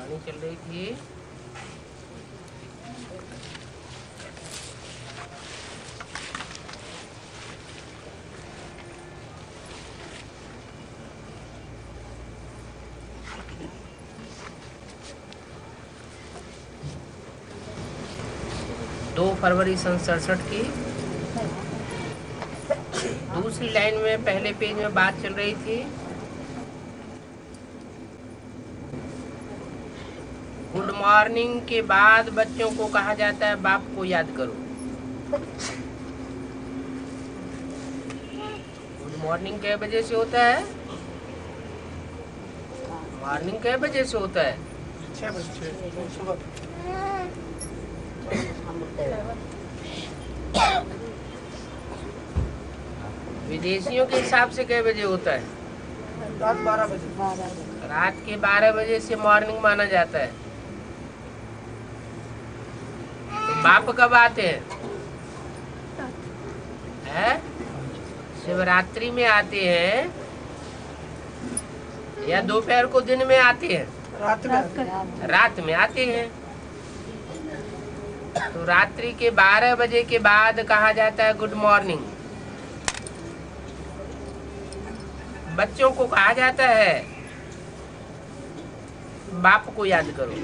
कहानी चल रही थी। दो फरवरी सन 67 की दूसरी लाइन में पहले पेज में बात चल रही थी। गुड मॉर्निंग के बाद बच्चों को कहा जाता है बाप को याद करो। गुड मॉर्निंग कै बजे से होता है? मॉर्निंग कै बजे से होता है? 6 बजे सुबह। विदेशियों के हिसाब से कै बजे होता है? रात 12 बजे। रात के 12 बजे से मॉर्निंग माना जाता है। तो बाप कब आते हैं? शिवरात्रि में आते हैं या दोपहर को दिन में आते हैं? रात में आते हैं। तो रात्रि के 12 बजे के बाद कहा जाता है गुड मॉर्निंग। बच्चों को कहा जाता है बाप को याद करो।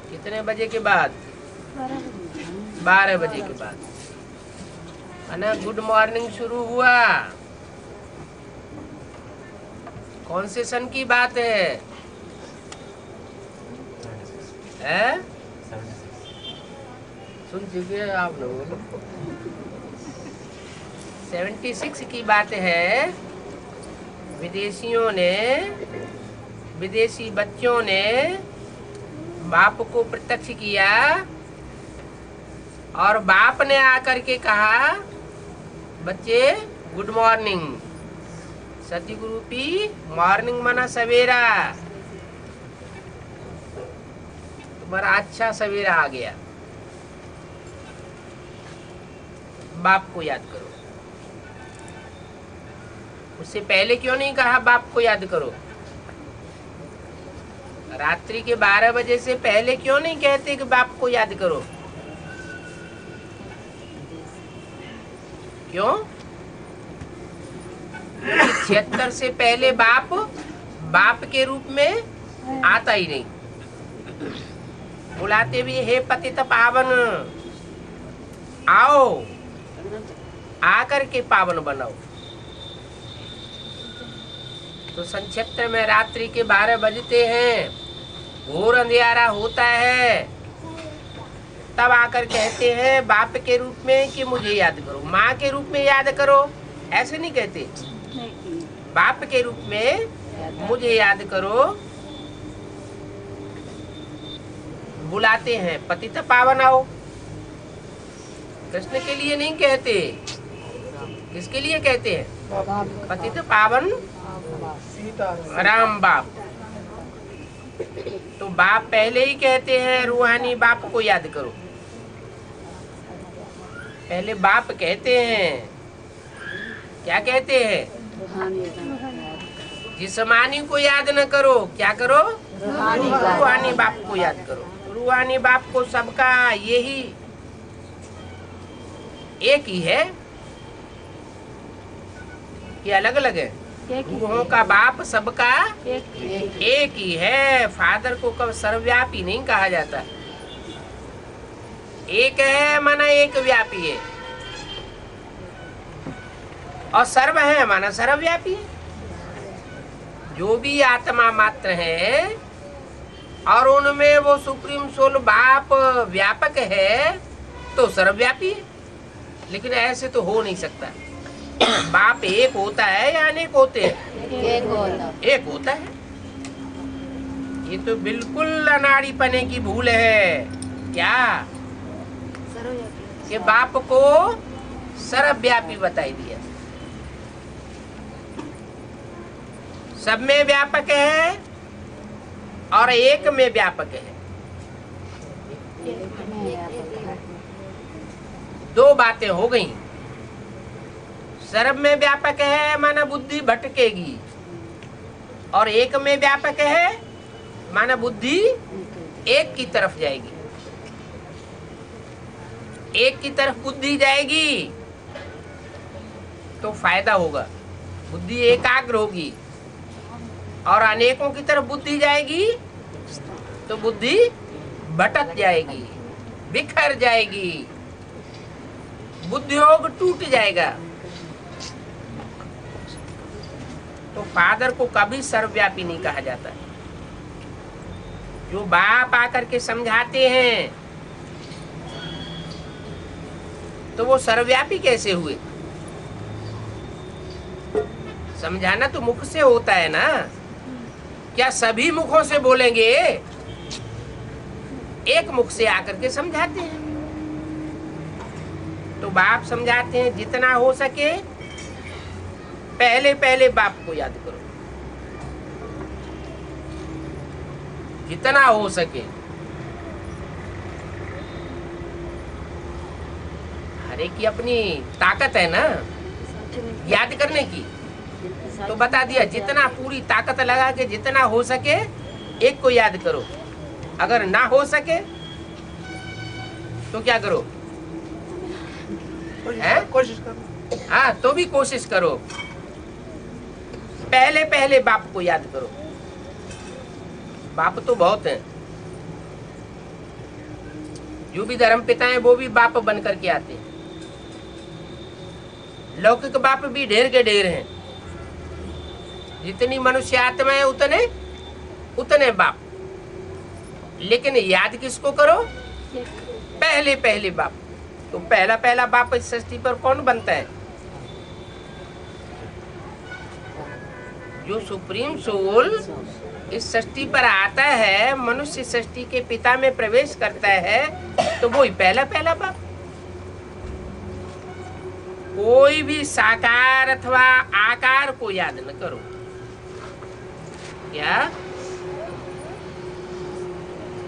कितने बजे के बाद? 12 बजे के बाद। है ना? गुड मॉर्निंग शुरू हुआ। कौन से सन की बात है? सुन चुके आप लोग? 76 की बात है। विदेशी बच्चों ने बाप को प्रत्यक्ष किया और बाप ने आकर के कहा बच्चे गुड मॉर्निंग। सतयुग की मॉर्निंग माना सवेरा। तुम्हारा अच्छा सवेरा आ गया। बाप को याद करो। उससे पहले क्यों नहीं कहा बाप को याद करो? रात्रि के 12 बजे से पहले क्यों नहीं कहते कि बाप को याद करो? क्यों? 76 से पहले बाप के रूप में आता ही नहीं। बुलाते भी हे पतित पावन, आओ आकर के पावन बनाओ। तो सन 76 में रात्रि के 12 बजते हैं, घोर अंधियारा होता है, तब आकर कहते हैं बाप के रूप में कि मुझे याद करो। माँ के रूप में याद करो ऐसे नहीं कहते। बाप के रूप में मुझे याद करो। बुलाते हैं पतित पावन आओ। कृष्ण के लिए नहीं कहते। किसके लिए कहते हैं? पतित पावन राम बाप। तो बाप पहले ही कहते हैं रूहानी बाप को याद करो। पहले बाप कहते हैं। क्या कहते हैं? जिस्मानी को याद न करो, क्या करो? रूहानी बाप को याद करो। रूहानी बाप को सबका यही एक ही है कि अलग अलग है? रूहों का बाप सबका एक ही है। फादर को कब सर्वव्यापी नहीं कहा जाता। एक है माना एक व्यापी है, और सर्व है माना सर्वव्यापी है। जो भी आत्मा मात्र है और उनमें वो सुप्रीम सोल बाप व्यापक है तो सर्वव्यापी है। लेकिन ऐसे तो हो नहीं सकता। बाप एक होता है या अनेक होते हैं? एक होता है। ये तो बिल्कुल अनाड़ीपने की भूल है। क्या? कि बाप को सर्वव्यापी बताई दिया। सब में व्यापक है और एक में व्यापक है। दो बातें हो गई। सर्व में व्यापक है माना बुद्धि भटकेगी, और एक में व्यापक है माना बुद्धि एक की तरफ जाएगी, एक की तरफ बुद्धि जाएगी तो फायदा होगा, बुद्धि एकाग्र होगी। और अनेकों की तरफ बुद्धि जाएगी तो बुद्धि भटक जाएगी, बिखर जाएगी, बुद्धियोग टूट जाएगा। तो फादर को कभी सर्वव्यापी नहीं कहा जाता। जो बाप आकर के समझाते हैं तो वो सर्वव्यापी कैसे हुए? समझाना तो मुख से होता है ना, क्या सभी मुखों से बोलेंगे? एक मुख से आकर के समझाते हैं। तो बाप समझाते हैं जितना हो सके पहले पहले बाप को याद करो, जितना हो सके। हर एक की अपनी ताकत है ना याद करने की, तो बता दिया जितना पूरी ताकत लगा के जितना हो सके एक को याद करो। अगर ना हो सके तो क्या करो? कोशिश करो। हाँ, तो भी कोशिश करो। पहले पहले बाप को याद करो। बाप तो बहुत हैं, जो भी धर्म पिता हैं वो भी बाप बन करके आते हैं। लौकिक बाप भी ढेर के ढेर हैं, जितनी मनुष्य आत्मा है उतने उतने बाप। लेकिन याद किसको करो? पहले पहले बाप। तो पहला पहला बाप इस सृष्टि पर कौन बनता है? जो सुप्रीम सोल इस सृष्टि पर आता है, मनुष्य सृष्टि के पिता में प्रवेश करता है, तो वो ही पहला पहला बाप। कोई भी साकार अथवा आकार को याद न करो। क्या?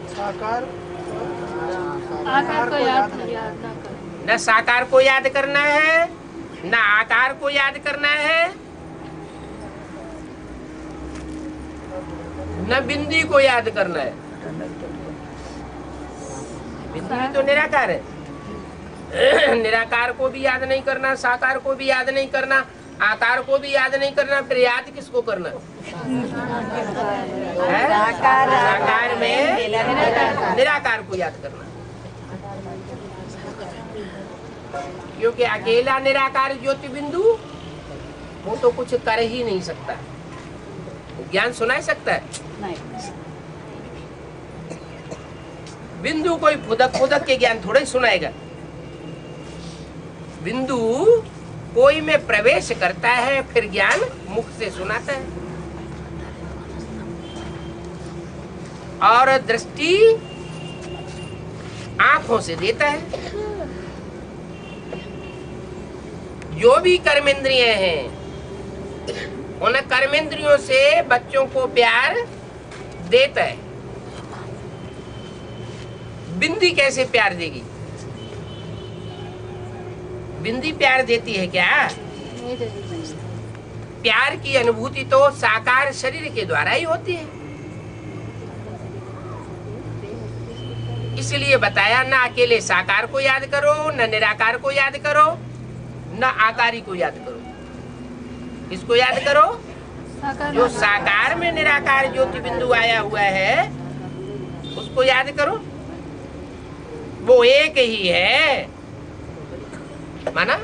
साकार आकार को याद ना करो। न साकार को याद करना है, न आकार को याद करना है, न बिंदी को याद करना है। बिंदी तो निराकार है। निराकार को भी याद नहीं करना, साकार को भी याद नहीं करना, आकार को भी याद नहीं करना, फिर याद किसको करना है? साकार में निराकार को याद करना। क्योंकि अकेला निराकार ज्योति बिंदु वो तो कुछ कर ही नहीं सकता, ज्ञान सुना सकता है बिंदु कोई फुदक फुदक के ज्ञान थोड़ा ही सुनाएगा। बिंदु कोई में प्रवेश करता है, फिर ज्ञान मुख से सुनाता है। और दृष्टि आंखों से देता है। जो भी कर्मेंद्रियां हैं, उन कर्मेंद्रियों से बच्चों को प्यार देता है। बिंदी कैसे प्यार देगी? बिंदी प्यार देती है क्या? प्यार की अनुभूति तो साकार शरीर के द्वारा ही होती है। इसलिए बताया, न अकेले साकार को याद करो, न निराकार को याद करो, न आकारी को याद करो। किसको याद करो? जो साकार में निराकार ज्योति बिंदु आया हुआ है उसको याद करो। वो एक ही है। माना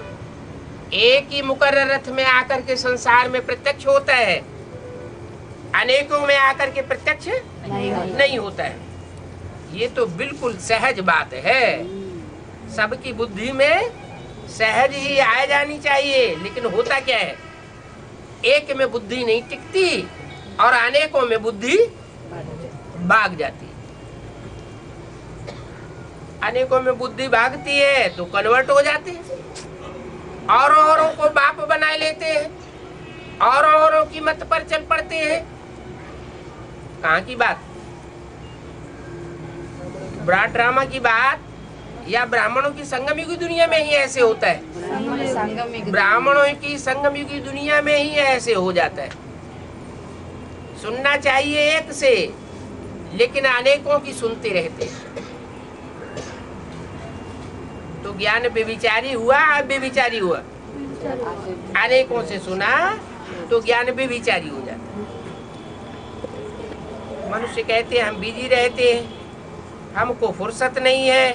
एक ही मुकर्रर रथ में आकर के संसार में प्रत्यक्ष होता है, अनेकों में आकर के प्रत्यक्ष नहीं होता है। ये तो बिल्कुल सहज बात है, सबकी बुद्धि में सहज ही आ जानी चाहिए। लेकिन होता क्या है, एक में बुद्धि नहीं टिकती और अनेकों में बुद्धि भाग जाती। अनेकों में बुद्धि भागती है तो कन्वर्ट हो जाते हैं, औरों को बाप बना लेते हैं, औरों की मत पर चल पड़ते हैं। कहाँ की बात? बड़ा ड्रामा की बात या ब्राह्मणों की संगम युगी दुनिया में ही ऐसे होता है। ब्राह्मणों की संगम युगी दुनिया में ही ऐसे हो जाता है। सुनना चाहिए एक से, लेकिन अनेकों की सुनते रहते हैं। तो ज्ञान बेविचारी हुआ, बेविचारी हुआ। अनेकों से सुना तो ज्ञान बेविचारी हो जाता है। मनुष्य कहते हैं हम बिजी रहते हैं, हमको फुर्सत नहीं है,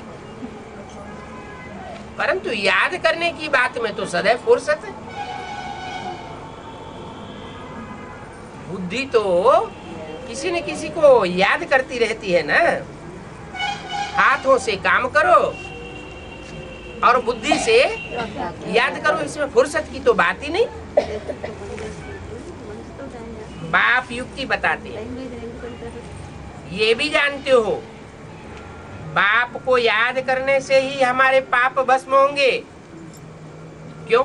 परंतु याद करने की बात में तो सदैव फुर्सत है। बुद्धि तो किसी न किसी को याद करती रहती है ना। हाथों से काम करो और बुद्धि से याद करो, इसमें फुर्सत की तो बात ही नहीं। बाप युक्ति बताते हैं, ये भी जानते हो बाप को याद करने से ही हमारे पाप भस्म होंगे। क्यों?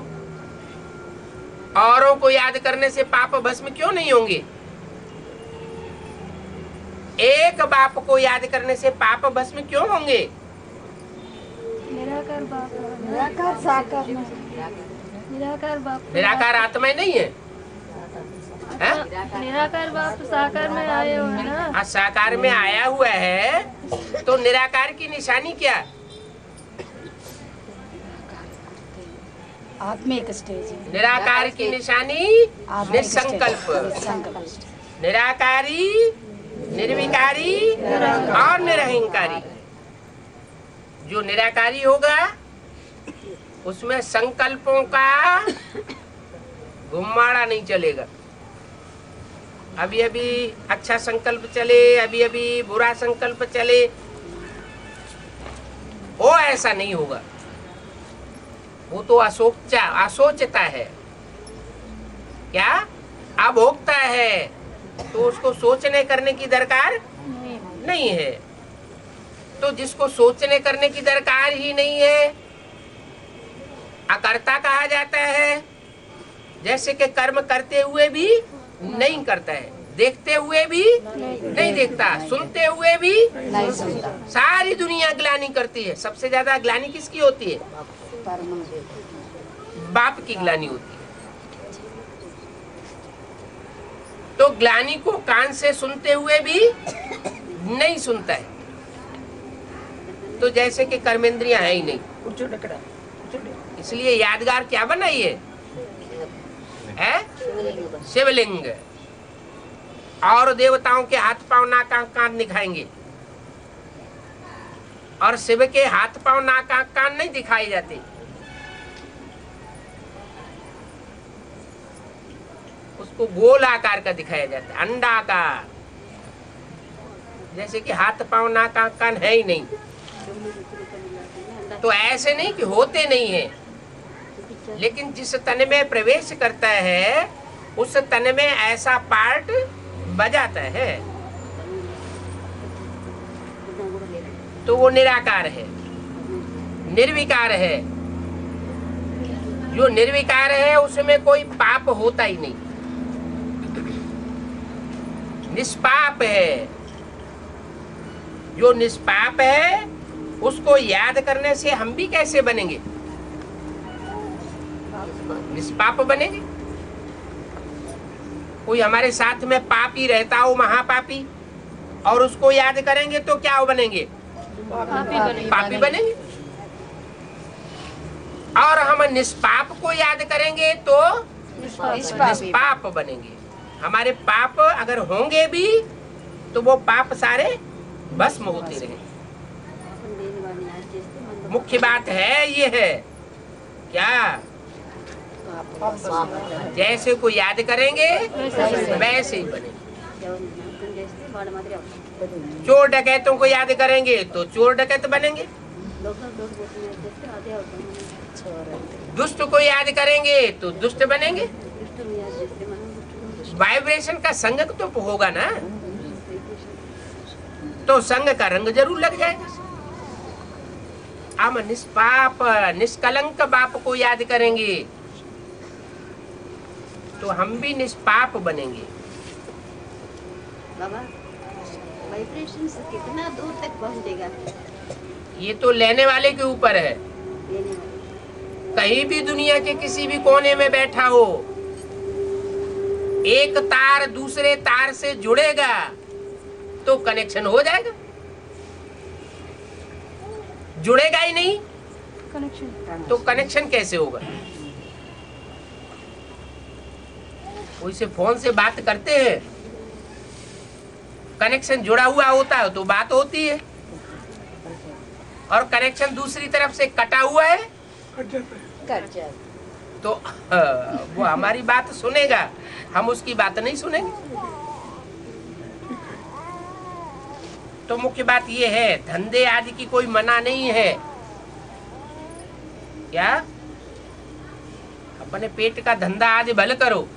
औरों को याद करने से पाप भस्म क्यों नहीं होंगे? एक बाप को याद करने से पाप भस्म क्यों होंगे? निराकार बाप, निराकार साकार में, निराकार बाप, निराकार आत्मा नहीं है, है? निराकार बाप साकार में आए हो ना। साकार में आया हुआ है तो निराकार की निशानी क्या? आत्मिक स्टेज है। निराकार की निशानी निसंकल्प, निराकारी, निर्विकारी और निरहंकारी। जो निराकारी होगा उसमें संकल्पों का घुमाड़ा नहीं चलेगा। अभी अभी अच्छा संकल्प चले, अभी अभी बुरा संकल्प चले, वो ऐसा नहीं होगा। वो तो असोचता है। क्या? अभोक्ता है, तो उसको सोचने करने की दरकार नहीं है। तो जिसको सोचने करने की दरकार ही नहीं है, अकर्ता कहा जाता है। जैसे कि कर्म करते हुए भी नहीं करता है, देखते हुए भी नहीं देखता, सुनते हुए भी नहीं सुनता। सारी दुनिया ग्लानि करती है। सबसे ज्यादा ग्लानि किसकी होती है? बाप की ग्लानि होती है। तो ग्लानि को कान से सुनते हुए भी नहीं सुनता है। तो जैसे कि कर्मेंद्रियां है ही नहीं, इसलिए यादगार क्या बनाई है? शिवलिंग। और देवताओं के हाथ पांव नाक आंख कान दिखाएंगे, और शिव के हाथ पांव नाक आंख कान नहीं दिखाए जाते। उसको गोल आकार का दिखाया जाता है, अंडाकार। जैसे कि हाथ पांव नाक आंख कान है ही नहीं। तो ऐसे नहीं कि होते नहीं है, लेकिन जिस तन में प्रवेश करता है उस तन में ऐसा पार्ट बजाता है, तो वो निराकार है, निर्विकार है। जो निर्विकार है उसमें कोई पाप होता ही नहीं, निष्पाप है। जो निष्पाप है उसको याद करने से हम भी कैसे बनेंगे? निष्पाप बनेंगे। कोई हमारे साथ में पापी रहता हो, महापापी, और उसको याद करेंगे तो क्या बनेंगे? पापी बनेंगे। और हम निष्पाप को याद करेंगे तो निष्पाप बनेंगे। हमारे पाप अगर होंगे भी तो वो पाप सारे भस्म होते रहेंगे। मुख्य बात है ये है क्या? जैसे को याद करेंगे वैसे ही बनेंगे। चोर डकैतों को याद करेंगे तो चोर डकैत बनेंगे। दुष्ट को याद करेंगे तो दुष्ट बनेंगे। वाइब्रेशन का संग तो होगा ना, तो संग का रंग जरूर लग जाएगा। हम निष्पाप निष्कलंक बाप को याद करेंगे तो हम भी निष्पाप बनेंगे। बाबा, वाइब्रेशन से कितना दूर तक पहुंचेगा? ये तो लेने वाले के ऊपर है। कहीं भी दुनिया के किसी भी कोने में बैठा हो, एक तार दूसरे तार से जुड़ेगा तो कनेक्शन हो जाएगा, जुड़ेगा ही नहीं कनेक्शन। तो कनेक्शन कैसे होगा? कोई से फोन से बात करते हैं, कनेक्शन जुड़ा हुआ होता है तो बात होती है, और कनेक्शन दूसरी तरफ से कटा हुआ है कट जाता है। कट जाए तो वो हमारी बात सुनेगा, हम उसकी बात नहीं सुनेंगे। तो मुख्य बात ये है, धंधे आदि की कोई मना नहीं है। क्या? अपने पेट का धंधा आदि भले करो,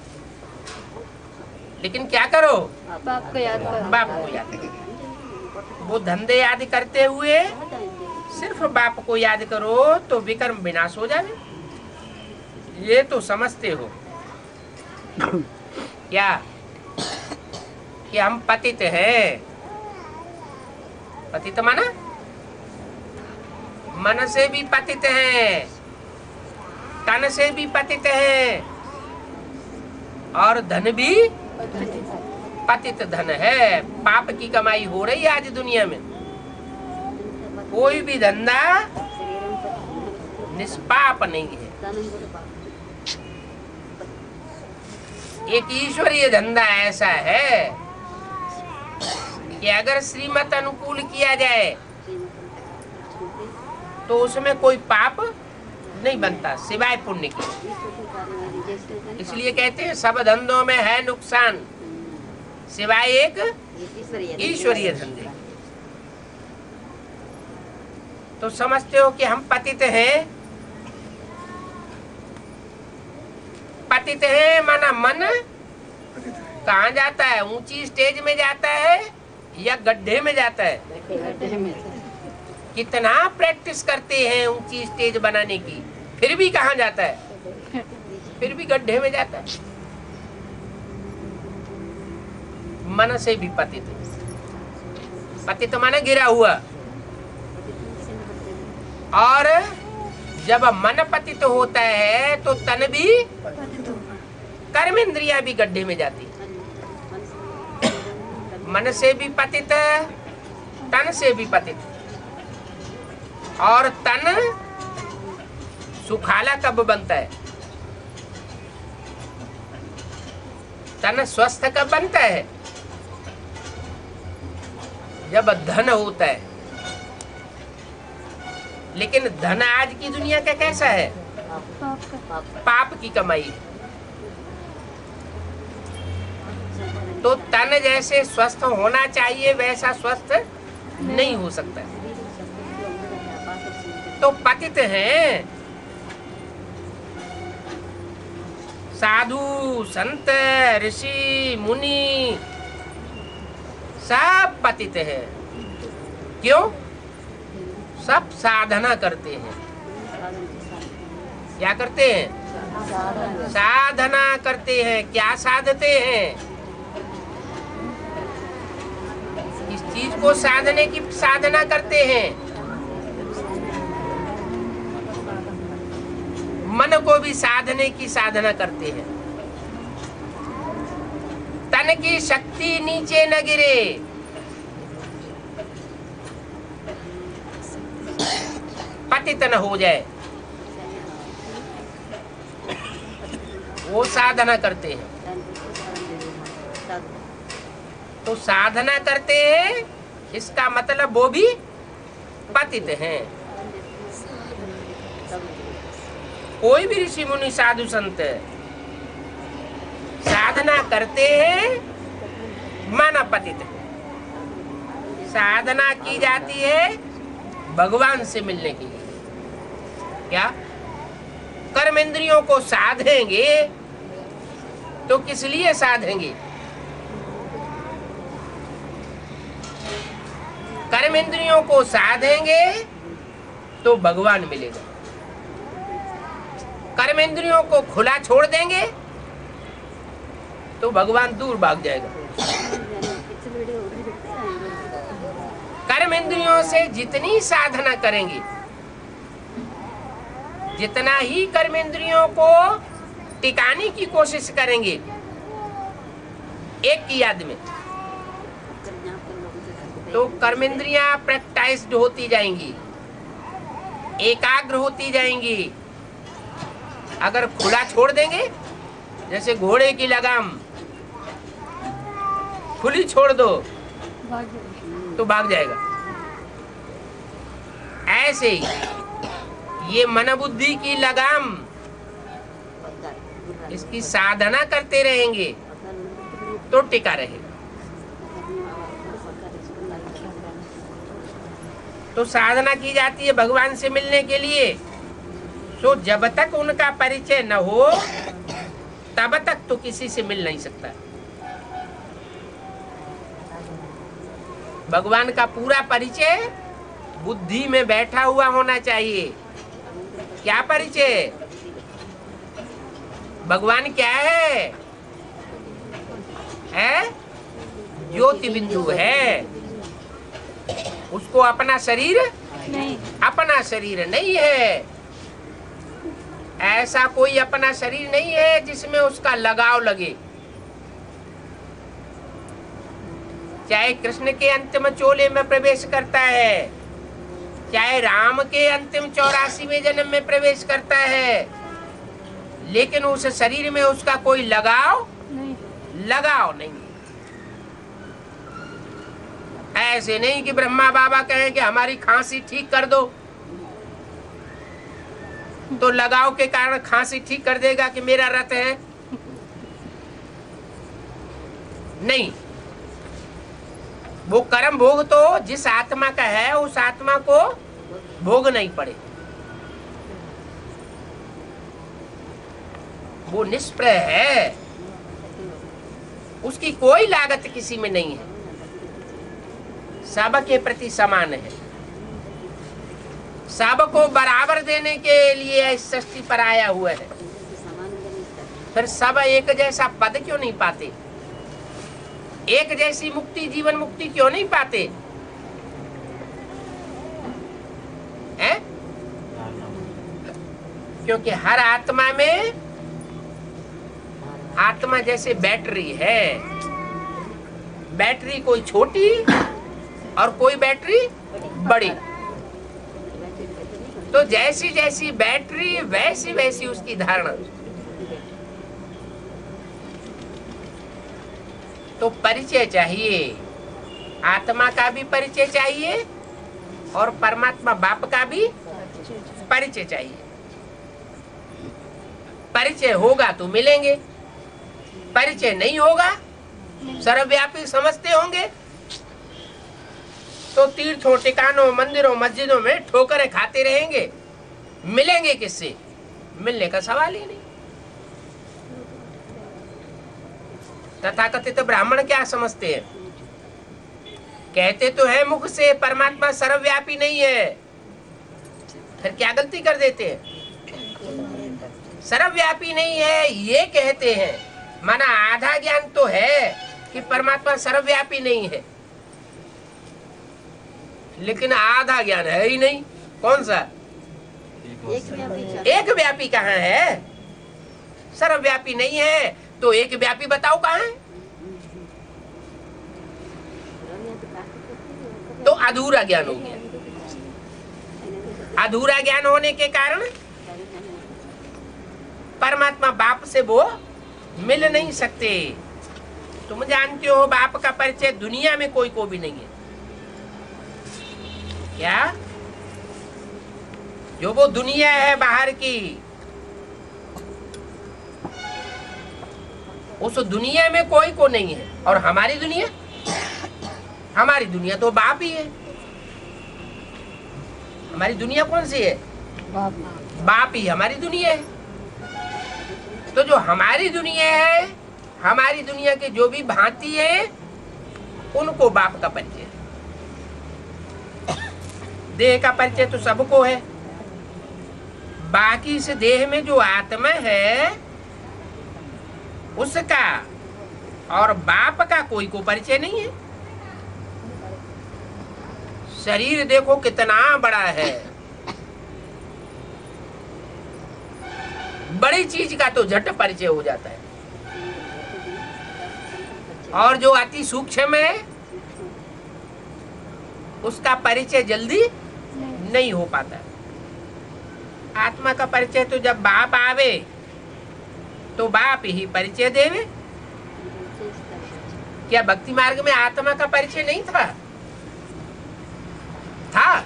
लेकिन क्या करो? बाप को याद करो। बाप को याद करो। वो धंधे आदि करते हुए सिर्फ बाप को याद करो तो विकर्म विनाश हो जाए। ये तो समझते हो क्या कि हम पतित हैं? पतित माना मन से भी पतित हैं, तन से भी पतित हैं, और धन भी पतित धन है। पाप की कमाई हो रही है आज दुनिया में। कोई भी धंधा निष्पाप नहीं है। एक ईश्वरीय धंधा ऐसा है कि अगर श्रीमत अनुकूल किया जाए तो उसमें कोई पाप नहीं बनता सिवाय पुण्य के। इसलिए कहते हैं सब धंधों में है नुकसान सिवाय एक ईश्वरीय धंधे। तो समझते हो कि हम पतित हैं। पतित है माना मन कहाँ जाता है? ऊंची स्टेज में जाता है या गड्ढे में जाता है? गड्ढे में कितना प्रैक्टिस करते हैं ऊंची स्टेज बनाने की, फिर भी कहाँ जाता है? फिर भी गड्ढे में जाता है। मन से भी पतित। पतित माना गिरा हुआ। और जब मन पतित होता है तो तन भी, कर्म इंद्रिया भी गड्ढे में जाती। मन से भी पतित, तन से भी पतित। और तन सुखाला कब बनता है? तन स्वस्थ कब बनता है? जब धन होता है। लेकिन धन आज की दुनिया का कैसा है? पाप की कमाई। तो तन जैसे स्वस्थ होना चाहिए वैसा स्वस्थ नहीं हो सकता। तो पतित हैं साधु संत ऋषि मुनि, सब पतित हैं। क्यों? सब साधना करते हैं। क्या करते हैं? साधना करते हैं। क्या साधते हैं? इस चीज को साधने की साधना करते हैं। मन को भी साधने की साधना करते हैं। तन की शक्ति नीचे न गिरे, पतित न हो जाए, वो साधना करते हैं। तो साधना करते हैं इसका मतलब वो भी पतित हैं। कोई भी ऋषि मुनि साधु संत साधना करते हैं माना पतित है। साधना की जाती है भगवान से मिलने के लिए। क्या? कर्म इंद्रियों को साधेंगे तो किस लिए साधेंगे? कर्म इंद्रियों को साधेंगे तो भगवान मिलेगा। कर्म इंद्रियों को खुला छोड़ देंगे तो भगवान दूर भाग जाएगा। कर्म इंद्रियों से जितनी साधना करेंगे, जितना ही कर्म इंद्रियों को टिकाने की कोशिश करेंगे एक की याद में, तो कर्मेंद्रियां प्रैक्टाइज्ड होती जाएंगी, एकाग्र होती जाएंगी। अगर खुला छोड़ देंगे, जैसे घोड़े की लगाम खुली छोड़ दो भाग जाएगी। तो भाग जाएगा। ऐसे ही ये मन बुद्धि की लगाम, इसकी साधना करते रहेंगे तो टिका रहेगा। तो साधना की जाती है भगवान से मिलने के लिए। तो जब तक उनका परिचय न हो तब तक तो किसी से मिल नहीं सकता। भगवान का पूरा परिचय बुद्धि में बैठा हुआ होना चाहिए। क्या परिचय? भगवान क्या है? ज्योति बिंदु है। उसको अपना शरीर नहीं, अपना शरीर नहीं है। ऐसा कोई अपना शरीर नहीं है जिसमें उसका लगाव लगे। चाहे कृष्ण के अंतिम चोले में प्रवेश करता है, चाहे राम के अंतिम 84वें जन्म में प्रवेश करता है, लेकिन उस शरीर में उसका कोई लगाव नहीं। ऐसे नहीं कि ब्रह्मा बाबा कहें कि हमारी खांसी ठीक कर दो, तो लगाव के कारण खांसी ठीक कर देगा कि मेरा रथ है। नहीं, वो कर्म भोग तो जिस आत्मा का है उस आत्मा को भोग नहीं पड़े। वो निष्प्रय है, उसकी कोई लागत किसी में नहीं है, सबके प्रति समान है। सबको बराबर देने के लिए इस सृष्टि पर आया हुआ है। फिर सब एक जैसा पद क्यों नहीं पाते? एक जैसी मुक्ति, जीवन मुक्ति क्यों नहीं पाते हैं? क्योंकि हर आत्मा में, आत्मा जैसे बैटरी है। बैटरी कोई छोटी और कोई बैटरी बड़ी। तो जैसी जैसी बैटरी वैसी वैसी उसकी धारणा। तो परिचय चाहिए, आत्मा का भी परिचय चाहिए और परमात्मा बाप का भी परिचय चाहिए। परिचय होगा तो मिलेंगे, परिचय नहीं होगा, सर्वव्यापी समझते होंगे तो तीर्थों, टिकानों, मंदिरों, मस्जिदों में ठोकरें खाते रहेंगे। मिलेंगे किससे? मिलने का सवाल ही नहीं। तथाकथित ब्राह्मण क्या समझते हैं? कहते तो है मुख से परमात्मा सर्वव्यापी नहीं है, फिर क्या गलती कर देते हैं? सर्वव्यापी नहीं है ये कहते हैं, माना आधा ज्ञान तो है कि परमात्मा सर्वव्यापी नहीं है, लेकिन आधा ज्ञान है ही नहीं। कौन सा? एक व्यापी कहाँ है? सर्वव्यापी नहीं है तो एक व्यापी बताओ कहाँ है? तो अधूरा ज्ञान हो गया। अधूरा ज्ञान होने के कारण परमात्मा बाप से वो मिल नहीं सकते। तुम जानते हो बाप का परिचय दुनिया में कोई को भी नहीं है। क्या? जो वो दुनिया है बाहर की, उस दुनिया में कोई को नहीं है। और हमारी दुनिया, हमारी दुनिया तो बाप ही है। हमारी दुनिया कौन सी है? बाप ही हमारी दुनिया है। तो जो हमारी दुनिया है, हमारी दुनिया के जो भी भांति है, उनको बाप का परिचय है। देह का परिचय तो सबको है, बाकी इस देह में जो आत्मा है उसका और बाप का कोई को परिचय नहीं है। शरीर देखो कितना बड़ा है, बड़ी चीज का तो झट परिचय हो जाता है, और जो अति सूक्ष्म है उसका परिचय जल्दी नहीं हो पाता। आत्मा का परिचय तो जब बाप आवे तो बाप ही परिचय देवे। क्या भक्ति मार्ग में आत्मा का परिचय नहीं था? था?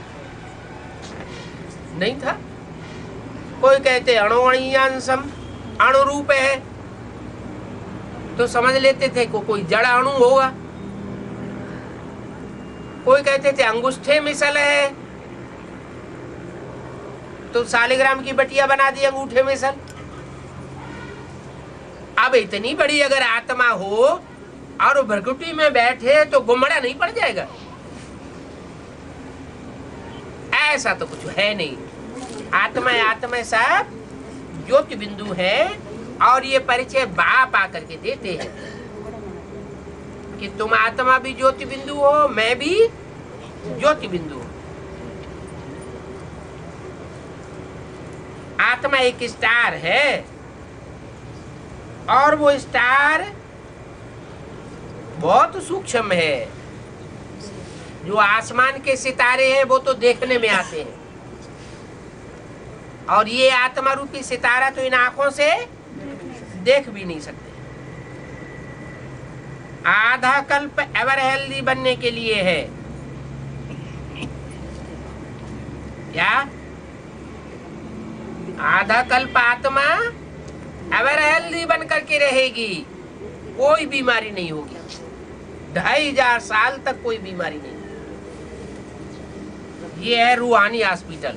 नहीं था। कोई कहते अणुअणीयांशम, अणु रूप है, तो समझ लेते थे को कोई जड़ अणु होगा। कोई कहते थे अंगूठे मिसल है, तो सालिग्राम की बटिया बना दी अंगूठे मिसल। अब इतनी बड़ी अगर आत्मा हो और भ्रकुटी में बैठे तो गुमड़ा नहीं पड़ जाएगा? ऐसा तो कुछ है नहीं। आत्मा आत्मा सब ज्योति बिंदु है, और ये परिचय बाप आकर के देते हैं कि तुम आत्मा भी ज्योति बिंदु हो, मैं भी ज्योति बिंदु हूं। आत्मा एक स्टार है, और वो स्टार बहुत सूक्ष्म है। जो आसमान के सितारे हैं वो तो देखने में आते हैं, और ये आत्मा रूपी सितारा तो इन आंखों से देख भी नहीं सकते। आधा कल्प एवर हेल्दी बनने के लिए है। क्या? आधा कल्प आत्मा एवर हेल्दी बन करके रहेगी, कोई बीमारी नहीं होगी। 2500 साल तक कोई बीमारी नहीं। ये है रूहानी हॉस्पिटल।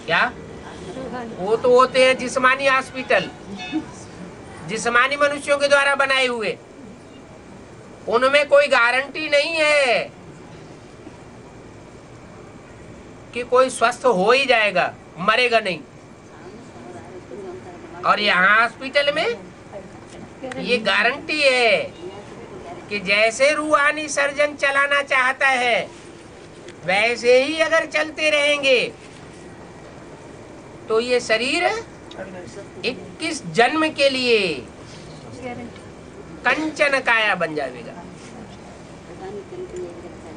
क्या? वो तो होते हैं जिस्मानी हॉस्पिटल, जिस्मानी मनुष्यों के द्वारा बनाए हुए। उनमें कोई गारंटी नहीं है कि कोई स्वस्थ हो ही जाएगा, मरेगा नहीं। और यहाँ हॉस्पिटल में ये गारंटी है कि जैसे रूहानी सर्जन चलाना चाहता है वैसे ही अगर चलते रहेंगे तो ये शरीर 21 जन्म के लिए कंचन काया बन जाएगा।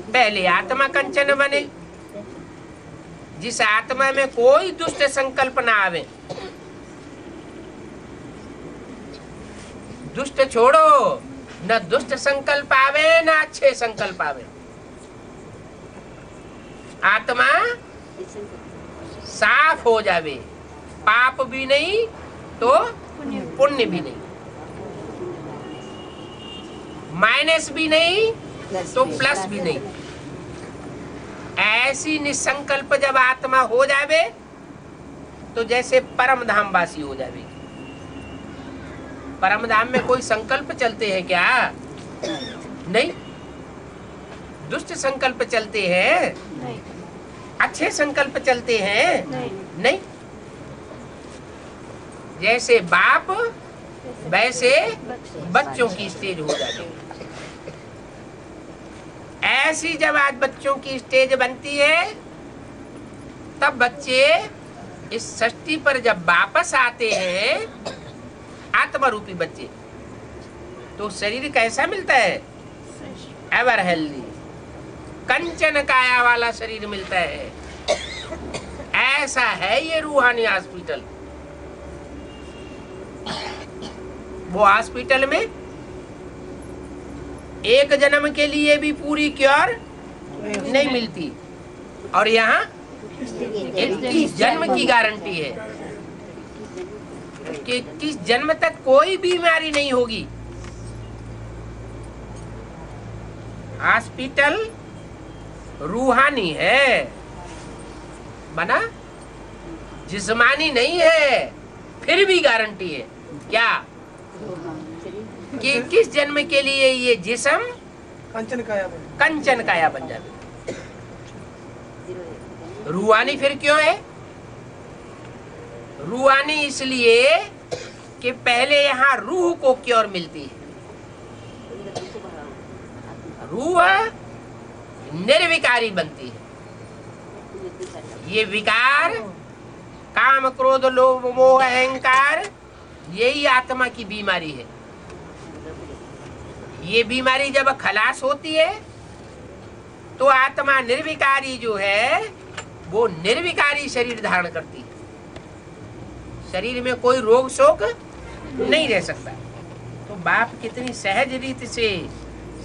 पहले आत्मा कंचन बने, जिस आत्मा में कोई दुष्ट संकल्प ना आवे। दुष्ट छोड़ो, न दुष्ट संकल्प आवे न अच्छे संकल्प आवे। आत्मा साफ हो जावे, पाप भी नहीं तो पुण्य भी नहीं, माइनस भी नहीं तो प्लस भी नहीं। ऐसी निसंकल्प जब आत्मा हो जावे तो जैसे परम धाम वासी हो जावे। परम धाम में कोई संकल्प चलते हैं क्या? नहीं। दुष्ट संकल्प चलते हैं? नहीं। अच्छे संकल्प चलते हैं? नहीं। नहीं। जैसे बाप वैसे बच्चों की स्टेज हो जाती है। ऐसी जब आज बच्चों की स्टेज बनती है तब बच्चे इस सृष्टि पर जब वापस आते हैं, आत्मा रूपी बच्चे, तो शरीर कैसा मिलता है? एवर हेल्दी, कंचन काया वाला शरीर मिलता है। ऐसा है ये रूहानी हॉस्पिटल। वो हॉस्पिटल में एक जन्म के लिए भी पूरी क्योर नहीं मिलती, और यहाँ 21 जन्म की गारंटी है कि 21 जन्म तक कोई बीमारी नहीं होगी। हॉस्पिटल रूहानी है, बना जिस्मानी नहीं है, फिर भी गारंटी है। क्या? कि किस जन्म के लिए ये जिस्म कंचन काया बन जाए। रूहानी फिर क्यों है? रूहानी इसलिए कि पहले यहाँ रूह को क्योर मिलती है। रूह निर्विकारी बनती है। ये विकार, काम क्रोध लोभ मोह अहंकार, यही आत्मा की बीमारी है। ये बीमारी जब खलास होती है तो आत्मा निर्विकारी जो है वो निर्विकारी शरीर धारण करती है। शरीर में कोई रोग शोक नहीं रह सकता। तो बाप कितनी सहज रीति से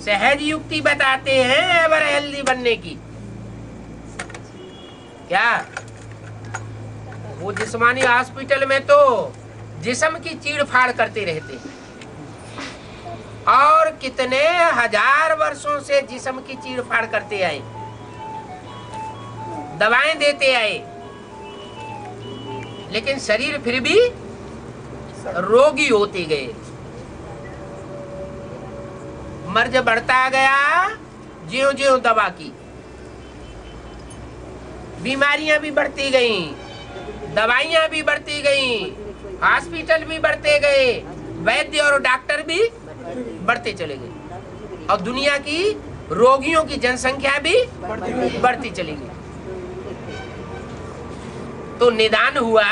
सहज युक्ति बताते हैं एवर हेल्दी बनने की। क्या वो जिस्मानी हॉस्पिटल में तो जिस्म की चीड़ फाड़ करते रहते हैं और कितने हजार वर्षों से जिस्म की चीड़ फाड़ करते आए, दवाएं देते आए, लेकिन शरीर फिर भी रोगी होते गए। मर्ज बढ़ता गया ज्यों ज्यों दवा की, बीमारियां भी बढ़ती गईं, दवाइयां भी बढ़ती गईं, हॉस्पिटल भी बढ़ते गए, वैद्य और डॉक्टर भी बढ़ते चले गए और दुनिया की रोगियों की जनसंख्या भी बढ़ती चली गई। तो निदान हुआ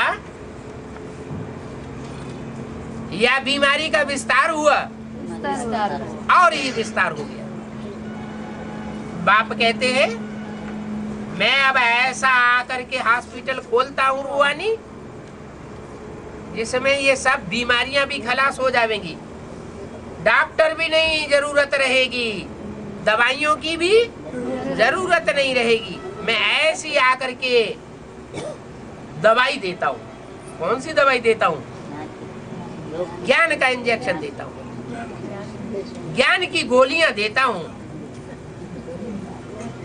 या बीमारी का विस्तार हुआ? और ये विस्तार हो गया। बाप कहते हैं मैं अब ऐसा आकर के हॉस्पिटल खोलता हूँ रूहानी, जिसमें ये सब बीमारियां भी खलास हो जाएंगी, डॉक्टर भी नहीं जरूरत रहेगी, दवाइयों की भी जरूरत नहीं रहेगी। मैं ऐसी आकर के दवाई देता हूँ। कौन सी दवाई देता हूँ? ज्ञान का इंजेक्शन देता हूँ, ज्ञान की गोलियां देता हूँ।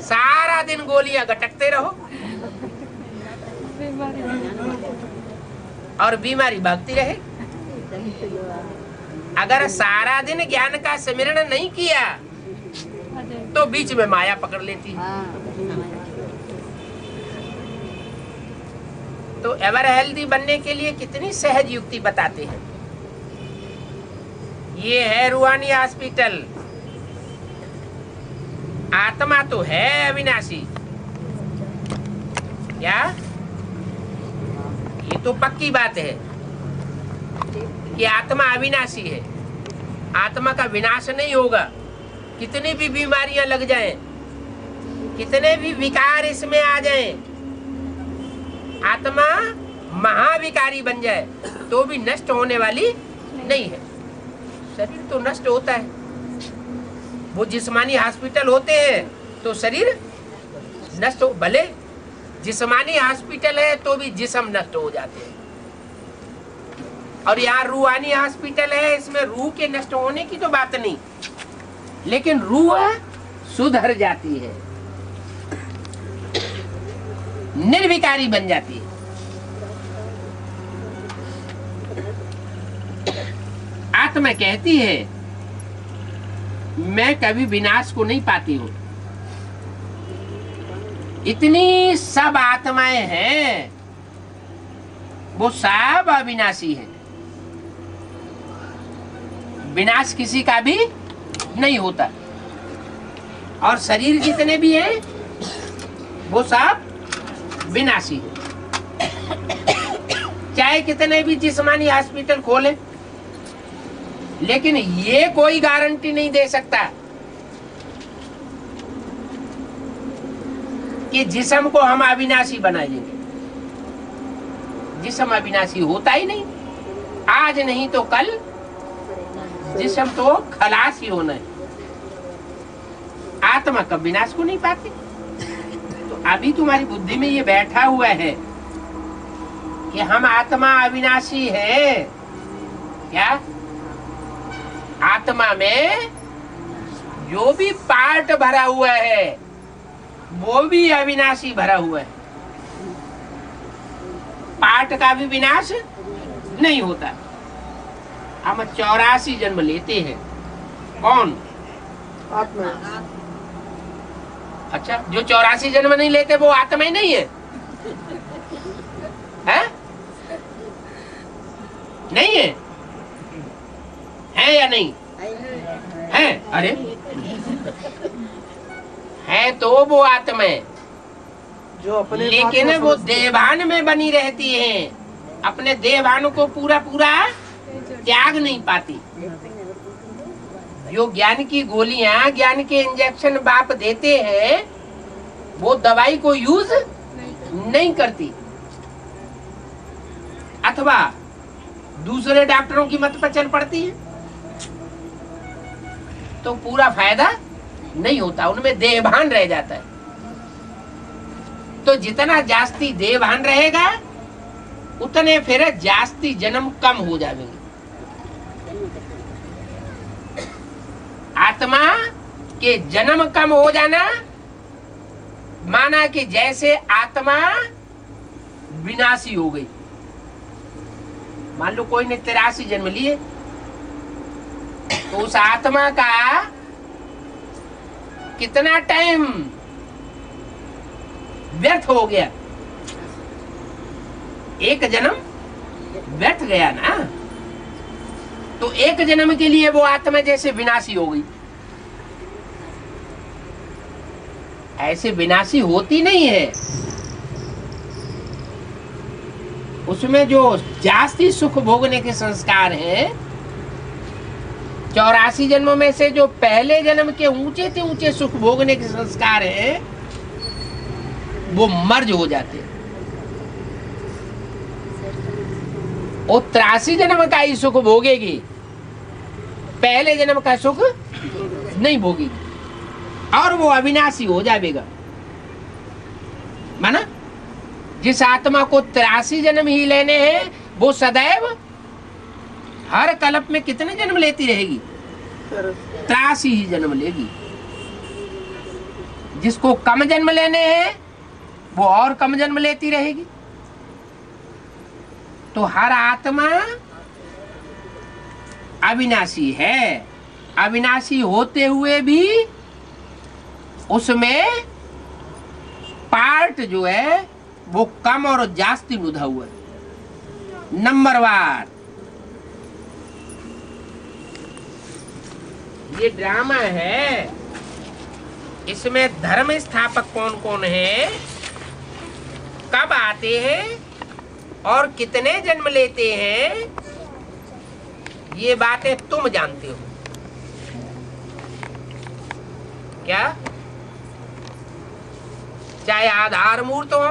सारा दिन गोलियां गटकते रहो और बीमारी भागती रहे। अगर सारा दिन ज्ञान का स्मरण नहीं किया तो बीच में माया पकड़ लेती है। तो एवर हेल्दी बनने के लिए कितनी सहज युक्ति बताते हैं। ये है रूहानी हॉस्पिटल। आत्मा तो है अविनाशी, क्या? ये तो पक्की बात है कि आत्मा अविनाशी है। आत्मा का विनाश नहीं होगा। कितनी भी बीमारियां लग जाएं, कितने भी विकार इसमें आ जाएं, आत्मा महाविकारी बन जाए तो भी नष्ट होने वाली नहीं है। शरीर तो नष्ट होता है। वो जिस्मानी हॉस्पिटल होते हैं तो शरीर नष्ट हो, भले जिस्मानी हॉस्पिटल है तो भी जिस्म नष्ट हो जाते हैं। और यहाँ रूहानी हॉस्पिटल है, इसमें रूह के नष्ट होने की तो बात नहीं, लेकिन रूह सुधर जाती है, निर्विकारी बन जाती है। आत्मा कहती है मैं कभी विनाश को नहीं पाती हूं। इतनी सब आत्माएं हैं, वो सब अविनाशी हैं। विनाश किसी का भी नहीं होता। और शरीर जितने भी हैं वो सब विनाशी है। चाहे कितने भी जिस्मानी हॉस्पिटल खोले, लेकिन ये कोई गारंटी नहीं दे सकता कि जिस्म को हम अविनाशी बना लेंगे। जिस्म अविनाशी होता ही नहीं। आज नहीं तो कल जिस्म तो खलास ही होना है। आत्मा कब विनाश को नहीं पाती। तो अभी तुम्हारी बुद्धि में ये बैठा हुआ है कि हम आत्मा अविनाशी है। क्या? आत्मा में जो भी पार्ट भरा हुआ है वो भी अविनाशी भरा हुआ है। पार्ट का भी विनाश नहीं होता। हम 84 जन्म लेते हैं। कौन? आत्मा। अच्छा, जो 84 जन्म नहीं लेते वो आत्मा ही नहीं है, है? नहीं है? है या नहीं है? अरे है तो वो आत्मा है, जो अपने लेकिन वो देवान में बनी रहती है। अपने देवान को पूरा पूरा त्याग नहीं पाती। जो ज्ञान की गोलियां, ज्ञान के इंजेक्शन बाप देते हैं वो दवाई को यूज नहीं करती, अथवा दूसरे डॉक्टरों की मत पर चल पड़ती है, तो पूरा फायदा नहीं होता, उनमें देहभान रह जाता है। तो जितना जास्ती देहभान रहेगा उतने फिर जास्ती जन्म कम हो जाएंगे। आत्मा के जन्म कम हो जाना माना कि जैसे आत्मा विनाशी हो गई। मान लो कोई ने 83 जन्म लिए, तो उस आत्मा का कितना टाइम व्यर्थ हो गया? एक जन्म व्यर्थ गया ना। तो एक जन्म के लिए वो आत्मा जैसे विनाशी हो गई। ऐसे विनाशी होती नहीं है, उसमें जो जास्ती सुख भोगने के संस्कार हैं, 84 जन्मों में से जो पहले जन्म के ऊंचे से ऊंचे सुख भोगने के संस्कार हैं, वो मर्ज हो जाते हैं। वो 83 जन्म का ही सुख भोगेगी, पहले जन्म का सुख नहीं भोगेगी, और वो अविनाशी हो जाएगा। माना जिस आत्मा को 83 जन्म ही लेने हैं, वो सदैव हर कल्प में कितने जन्म लेती रहेगी? 83 ही जन्म लेगी। जिसको कम जन्म लेने हैं, वो और कम जन्म लेती रहेगी। तो हर आत्मा अविनाशी है। अविनाशी होते हुए भी उसमें पार्ट जो है वो कम और जास्ती बुधा हुआ है। नंबरवार ये ड्रामा है, इसमें धर्म स्थापक कौन कौन है, कब आते हैं और कितने जन्म लेते हैं, ये बातें तुम जानते हो क्या? चाहे आधार मूर्त हो,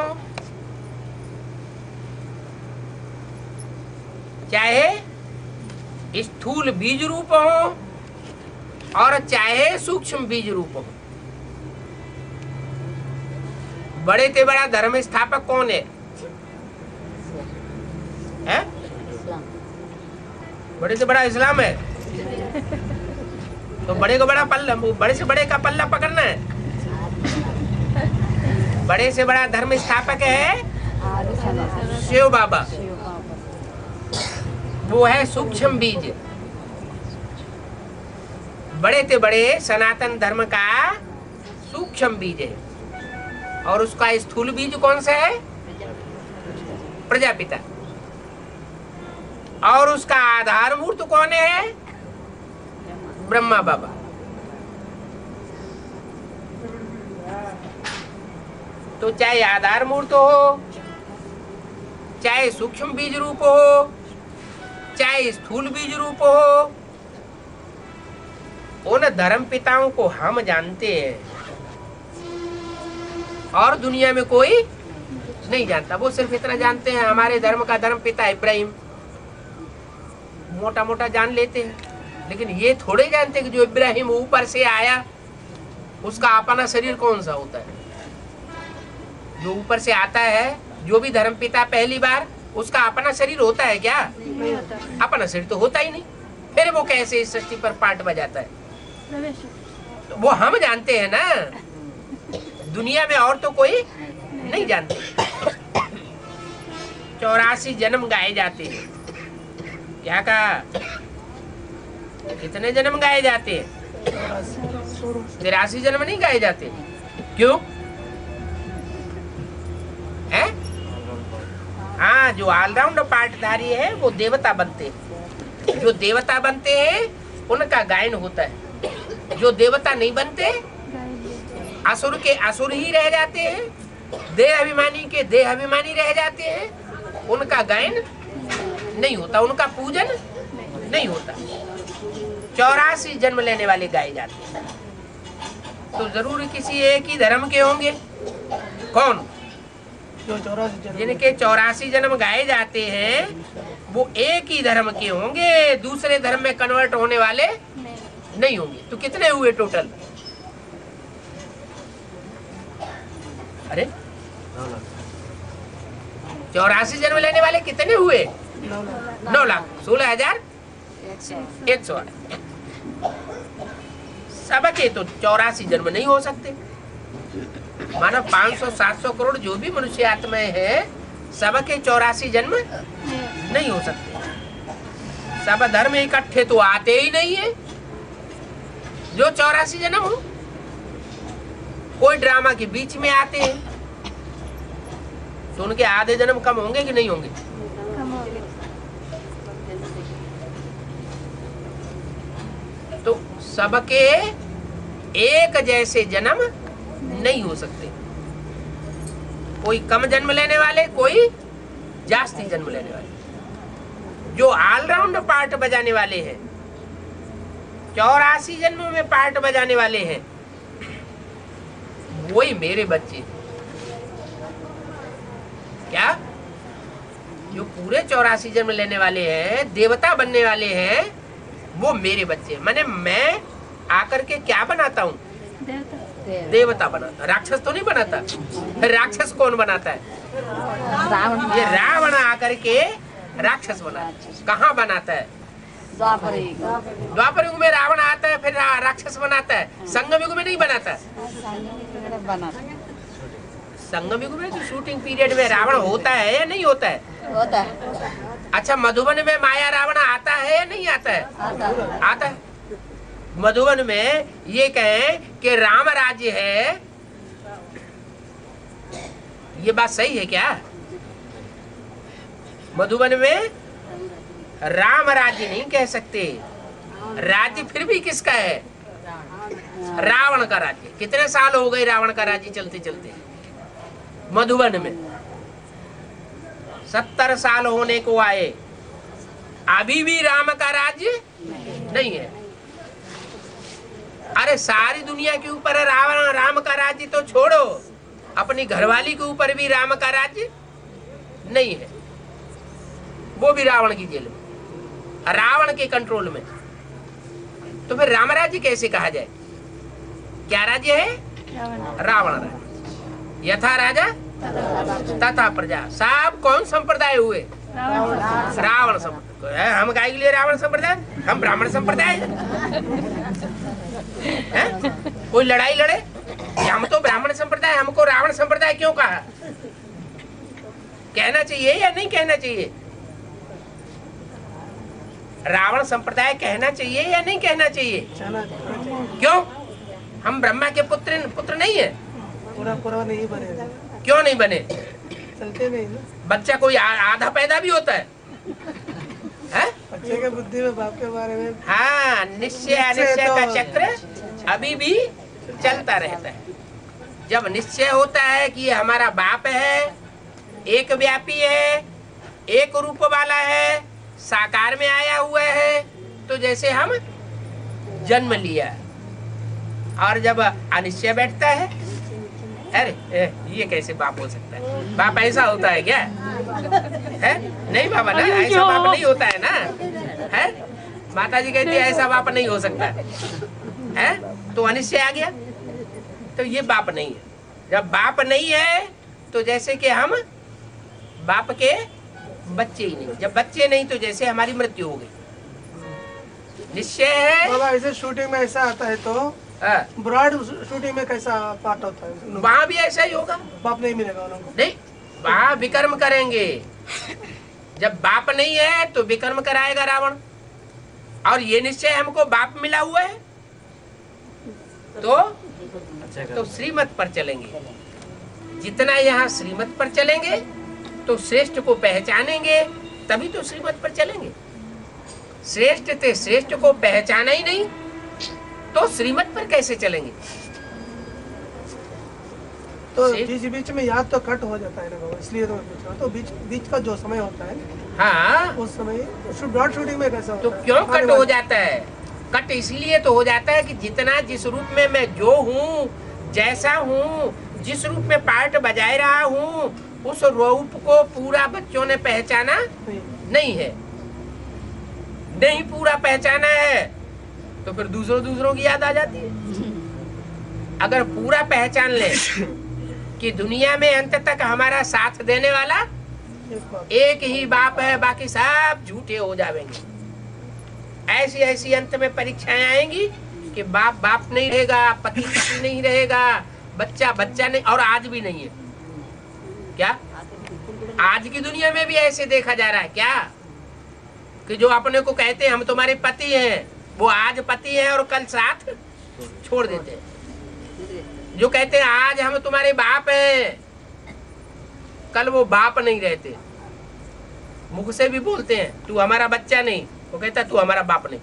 चाहे स्थूल बीज रूप हो, और चाहे सूक्ष्म बीज रूप हो। बड़े से बड़ा धर्म स्थापक कौन है? बड़े से बड़ा इस्लाम है। तो बड़े को बड़ा पल्ला, बड़े से बड़े का पल्ला पकड़ना है। बड़े से बड़ा धर्म स्थापक है शिव बाबा, वो है सूक्ष्म बीज। बड़े से बड़े सनातन धर्म का सूक्ष्म बीज है, और उसका स्थूल बीज कौन सा है? प्रजापिता। और उसका आधार मूर्त कौन है? ब्रह्मा बाबा। तो चाहे आधार मूर्त हो, चाहे सूक्ष्म बीज रूप हो, चाहे स्थूल बीज रूप हो, उन धर्म पिताओं को हम जानते हैं और दुनिया में कोई नहीं जानता। वो सिर्फ इतना जानते हैं, हमारे धर्म का धर्म पिता इब्राहिम, मोटा मोटा जान लेते हैं। लेकिन ये थोड़े जानते कि जो इब्राहिम ऊपर से आया, उसका अपना शरीर कौन सा होता है? जो ऊपर से आता है, जो भी धर्म पिता पहली बार, उसका अपना शरीर होता है क्या? नहीं होता। अपना शरीर तो होता ही नहीं, फिर वो कैसे इस सृष्टि पर पार्ट बजाता है? तो वो हम जानते हैं ना, दुनिया में और तो कोई नहीं जानते। 84 जन्म गाए जाते हैं। क्या कहा? कितने जन्म गाए जाते हैं? 83 जन्म नहीं गाए जाते। क्यों? है? हाँ, जो ऑलराउंड पार्टधारी है वो देवता बनते हैं। जो देवता बनते हैं उनका गायन होता है। जो देवता नहीं बनते, असुर के असुर ही रह जाते हैं, देह अभिमानी के देह अभिमानी रह जाते हैं, उनका गायन नहीं होता, उनका पूजन नहीं होता। 84 जन्म लेने वाले गाए जाते हैं। तो जरूर किसी एक ही धर्म के होंगे। कौन? जो 84 जन्म जिनके 84 जन्म गाए जाते हैं वो एक ही धर्म के होंगे, दूसरे धर्म में कन्वर्ट होने वाले नहीं होंगे। तो कितने हुए टोटल? अरे 84 जन्म लेने वाले कितने हुए? 9,16,108। सबके तो 84 जन्म नहीं हो सकते। मानो 500-700 करोड़ जो भी मनुष्य आत्माएं हैं, सबके 84 जन्म नहीं हो सकते। सब धर्म इकट्ठे तो आते ही नहीं है जो 84 जन्म हो। कोई ड्रामा के बीच में आते हैं तो उनके आधे जन्म कम होंगे कि नहीं होंगे? तो सबके एक जैसे जन्म नहीं हो सकते। कोई कम जन्म लेने वाले, कोई जास्ती जन्म लेने वाले। जो ऑलराउंड पार्ट बजाने वाले हैं, 84 जन्म में पार्ट बजाने वाले हैं, वही मेरे बच्चे। क्या? जो पूरे 84 जन्म लेने वाले हैं, देवता बनने वाले हैं, वो मेरे बच्चे। माने मैं आकर के क्या बनाता हूँ? देवता बनाता। राक्षस तो नहीं बनाता। राक्षस कौन बनाता है? ये रावण आकर के राक्षस बनाता। कहाँ बनाता है? द्वापर युग में रावण आता है, फिर राक्षस बनाता है। संगम युग में नहीं बनाता। संगम युग में तो शूटिंग पीरियड में रावण होता है या नहीं होता है? होता है। अच्छा, मधुबन में माया रावण आता है या नहीं आता है? आता है। मधुबन में ये कहें कि राम राज्य है, ये बात सही है क्या? मधुबन में राम राज्य नहीं कह सकते। राज्य फिर भी किसका है? रावण का राज्य। कितने साल हो गए रावण का राज्य चलते चलते? मधुबन में 70 साल होने को आए, अभी भी राम का राज्य नहीं है। अरे सारी दुनिया के ऊपर रावण राम का राज्य तो छोड़ो, अपनी घरवाली के ऊपर भी राम का राज्य नहीं है। वो भी रावण की जेल में, रावण के कंट्रोल में। तो फिर राम राज्य कैसे कहा जाए? क्या राज्य है? रावण राज्य। यथा राजा तथा प्रजा। सब कौन संप्रदाय हुए? रावण संप्रदाय। हम गाय के लिए रावण संप्रदाय, हम ब्राह्मण संप्रदाय है? कोई लड़ाई लड़े कि हम तो ब्राह्मण संप्रदाय, हमको रावण संप्रदाय क्यों कहा? कहना चाहिए या नहीं कहना चाहिए? रावण संप्रदाय कहना चाहिए या नहीं कहना चाहिए? क्यों? हम ब्रह्मा के पुत्र नहीं है? पूरा नहीं बने। क्यों नहीं बने? चलते नहीं ना। बच्चा कोई आधा पैदा भी होता है? बच्चे के बुद्धि में बाप के बारे में। हाँ, निश्चय अनिश्चय का चक्र अभी भी चलता रहता है। जब निश्चय होता है कि ये हमारा बाप है, एक व्यापी है, एक रूप वाला है, साकार में आया हुआ है, तो जैसे हम जन्म लिया। और जब अनिश्चय बैठता है, अरे ये कैसे बाप हो सकता है? बाप ऐसा होता है क्या? है? नहीं बाबा ना, ऐसा बाप नहीं होता है ना। है? माता जी कहती है ऐसा बाप नहीं हो सकता है। तो अनिश्चय आ गया, तो ये बाप नहीं है। जब बाप नहीं है तो जैसे कि हम बाप के बच्चे ही नहीं। जब बच्चे नहीं तो जैसे हमारी मृत्यु हो गई। निश्चय है। बाबा ऐसे शूटिंग में ऐसा आता है तो ब्रॉड शूटिंग में कैसा पार्ट होता है? वहाँ भी ऐसा ही होगा। बाप नहीं मिलेगा उनको? नहीं, वहाँ विकर्म करेंगे। जब बाप नहीं है तो विकर्म कराएगा रावण। और ये निश्चय हमको बाप मिला हुआ है तो श्रीमत पर चलेंगे। जितना यहाँ श्रीमत पर चलेंगे तो श्रेष्ठ को पहचानेंगे, तभी तो श्रीमत पर चलेंगे। श्रेष्ठ थे, श्रेष्ठ को पहचाना ही नहीं तो श्रीमत पर कैसे चलेंगे? तो बीच में याद तो कट हो जाता है ना बाबा, इसलिए तो मैं पूछ रहा हूँ। तो बीच का जो समय होता है, हाँ, उस समय ब्रॉड शूटिंग में कैसा होता तो है? क्यों कट हो जाता है? कट इसलिए तो हो जाता है कि जितना जिस रूप में मैं जो हूँ, जैसा हूँ, जिस रूप में पार्ट बजाए रहा हूँ उस रूप को पूरा बच्चों ने पहचाना नहीं है। नहीं पूरा पहचाना है तो फिर दूसरों की याद आ जाती है। अगर पूरा पहचान ले कि दुनिया में अंत तक हमारा साथ देने वाला एक ही बाप है, बाकी सब झूठे हो जाएंगे। ऐसी ऐसी अंत में परीक्षाएं आएंगी कि बाप बाप नहीं रहेगा, पति पति नहीं रहेगा, बच्चा बच्चा नहीं, और आज भी नहीं है। क्या आज की दुनिया में भी ऐसे देखा जा रहा है क्या कि जो अपने को कहते हैं हम तुम्हारे पति हैं, वो आज पति हैं और कल साथ छोड़ देते हैं। जो कहते हैं आज हम तुम्हारे बाप हैं, कल वो बाप नहीं रहते। मुख से भी बोलते हैं तू हमारा बच्चा नहीं, वो कहता तू हमारा बाप नहीं।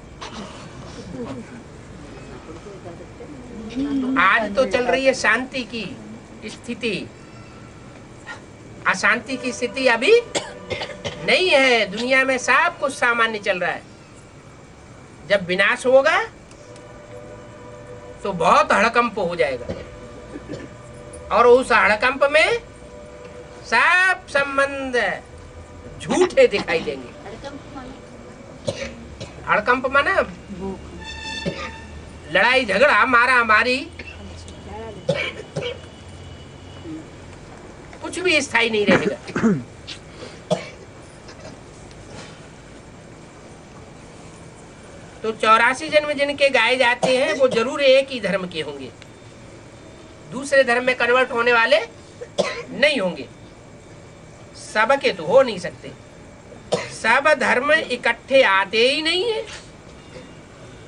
आज तो चल रही है शांति की स्थिति, अशांति की स्थिति अभी नहीं है। दुनिया में सब कुछ सामान्य चल रहा है। जब विनाश होगा तो बहुत हड़कंप हो जाएगा, और उस हड़कंप में सब संबंध झूठे दिखाई देंगे। हड़कंप माना लड़ाई झगड़ा मारा मारी, कुछ भी स्थायी नहीं रहेगा। तो 84 जन्म जिनके गाए जाते हैं वो जरूर एक ही धर्म के होंगे, दूसरे धर्म में कन्वर्ट होने वाले नहीं होंगे। सबके तो हो नहीं सकते, सब धर्म इकट्ठे आते ही नहीं है।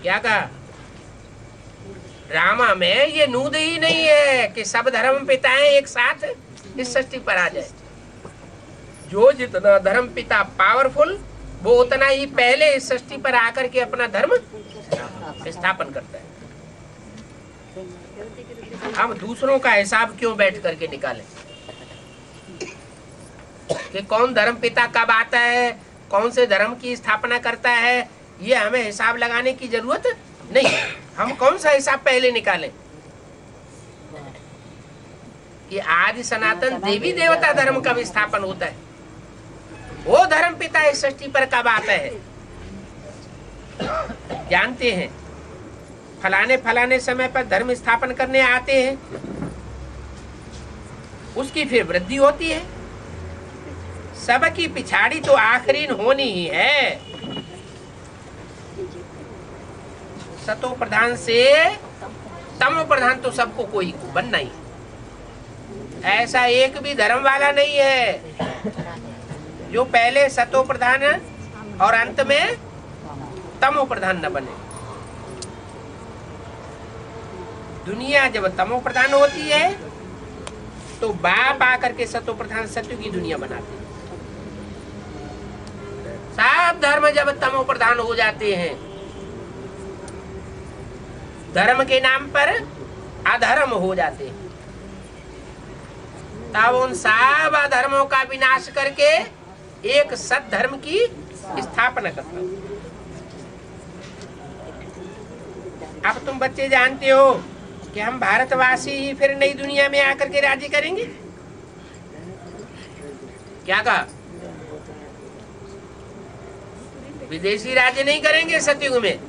क्या कहा? रामा में ये नूद ही नहीं है कि सब धर्म पिताएं एक साथ इस सृष्टि पर आ जाए। जो जितना धर्म पिता पावरफुल वो उतना ही पहले इस सृष्टि पर आकर के अपना धर्म स्थापन करता है। हम दूसरों का हिसाब क्यों बैठ करके निकालें कि कौन धर्म पिता कब आता है, कौन से धर्म की स्थापना करता है, ये हमें हिसाब लगाने की जरूरत नहीं। हम कौन सा हिसाब पहले निकालें कि आज सनातन देवी देवता धर्म कब स्थापन होता है, वो धर्म पिता इस सृष्टि पर कब आता है। जानते हैं फलाने फलाने समय पर धर्म स्थापन करने आते हैं, उसकी फिर वृद्धि होती है। सबकी पिछाड़ी तो आखिरी होनी ही है। सतो प्रधान से तमो प्रधान तो सबको कोई बनना ही है। ऐसा एक भी धर्म वाला नहीं है जो पहले सतो प्रधान और अंत में तमो प्रधान न बने। दुनिया जब तमो प्रधान होती है तो बाप आकर के सतो प्रधान सत्य की दुनिया बनाते हैं। सब धर्म जब तमो प्रधान हो जाते हैं, धर्म के नाम पर अधर्म हो जाते हैं, तब उन सब अधर्मों का विनाश करके एक सत धर्म की स्थापना करता हूं। अब तुम बच्चे जानते हो कि हम भारतवासी ही फिर नई दुनिया में आकर के राज्य करेंगे। क्या कहा? विदेशी राज्य नहीं करेंगे सतयुग में,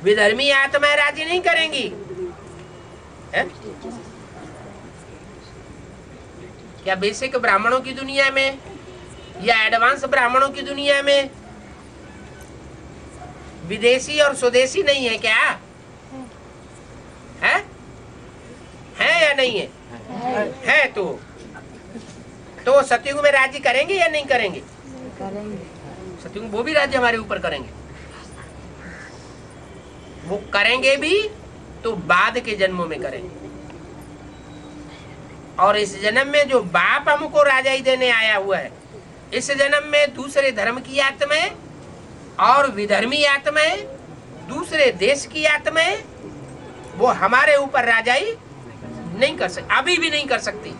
विधर्मी आत्मा राज्य नहीं करेंगी है? क्या बेसिक ब्राह्मणों की दुनिया में या एडवांस ब्राह्मणों की दुनिया में विदेशी और स्वदेशी नहीं है क्या? है या नहीं है? है तो सतयुग में राज्य करेंगे या नहीं करेंगे? सतयुग वो भी राज्य हमारे ऊपर करेंगे। वो करेंगे भी तो बाद के जन्मों में करेंगे। और इस जन्म में जो बाप हमको राजाई देने आया हुआ है, इस जन्म में दूसरे धर्म की आत्माएं और विधर्मी आत्माएं, दूसरे देश की आत्माएं, वो हमारे ऊपर राजाई नहीं कर सकती, अभी भी नहीं कर सकती।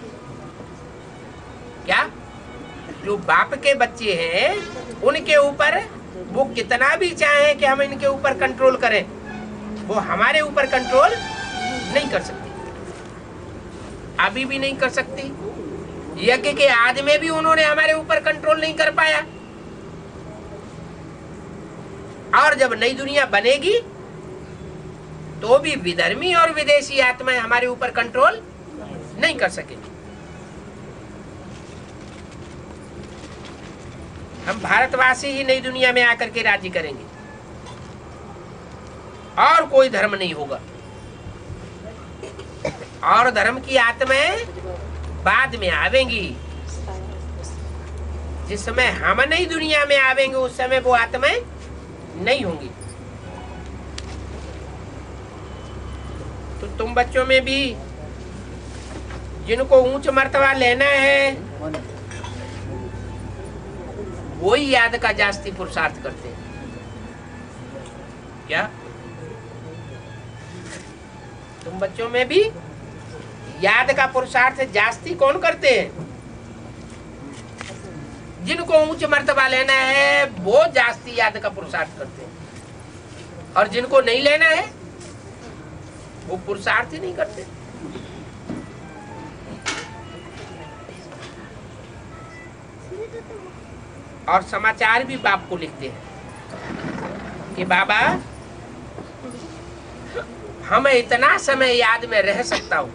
क्या? जो बाप के बच्चे हैं उनके ऊपर वो कितना भी चाहें कि हम इनके ऊपर कंट्रोल करें, वो हमारे ऊपर कंट्रोल नहीं कर सकती। अभी भी नहीं कर सकती। यज्ञ के आदि में भी उन्होंने हमारे ऊपर कंट्रोल नहीं कर पाया, और जब नई दुनिया बनेगी तो भी विधर्मी और विदेशी आत्माएं हमारे ऊपर कंट्रोल नहीं कर सकेंगी। हम भारतवासी ही नई दुनिया में आकर के राज्य करेंगे, और कोई धर्म नहीं होगा। और धर्म की आत्माएं बाद में आवेंगी। जिस समय हम नई दुनिया में आवेंगे उस समय वो आत्माएं नहीं होंगी। तो तुम बच्चों में भी जिनको ऊंच मर्तबा लेना है वही याद का जास्ती पुरुषार्थ करते हैं। क्या तुम बच्चों में भी याद का पुरुषार्थ जास्ती कौन करते हैं? जिनको ऊंच मर्तबा लेना है वो जास्ती याद का पुरुषार्थ करते हैं, और जिनको नहीं लेना है वो पुरुषार्थ ही नहीं करते। और समाचार भी बाप को लिखते हैं कि बाबा हम इतना समय याद में रह सकता हूं,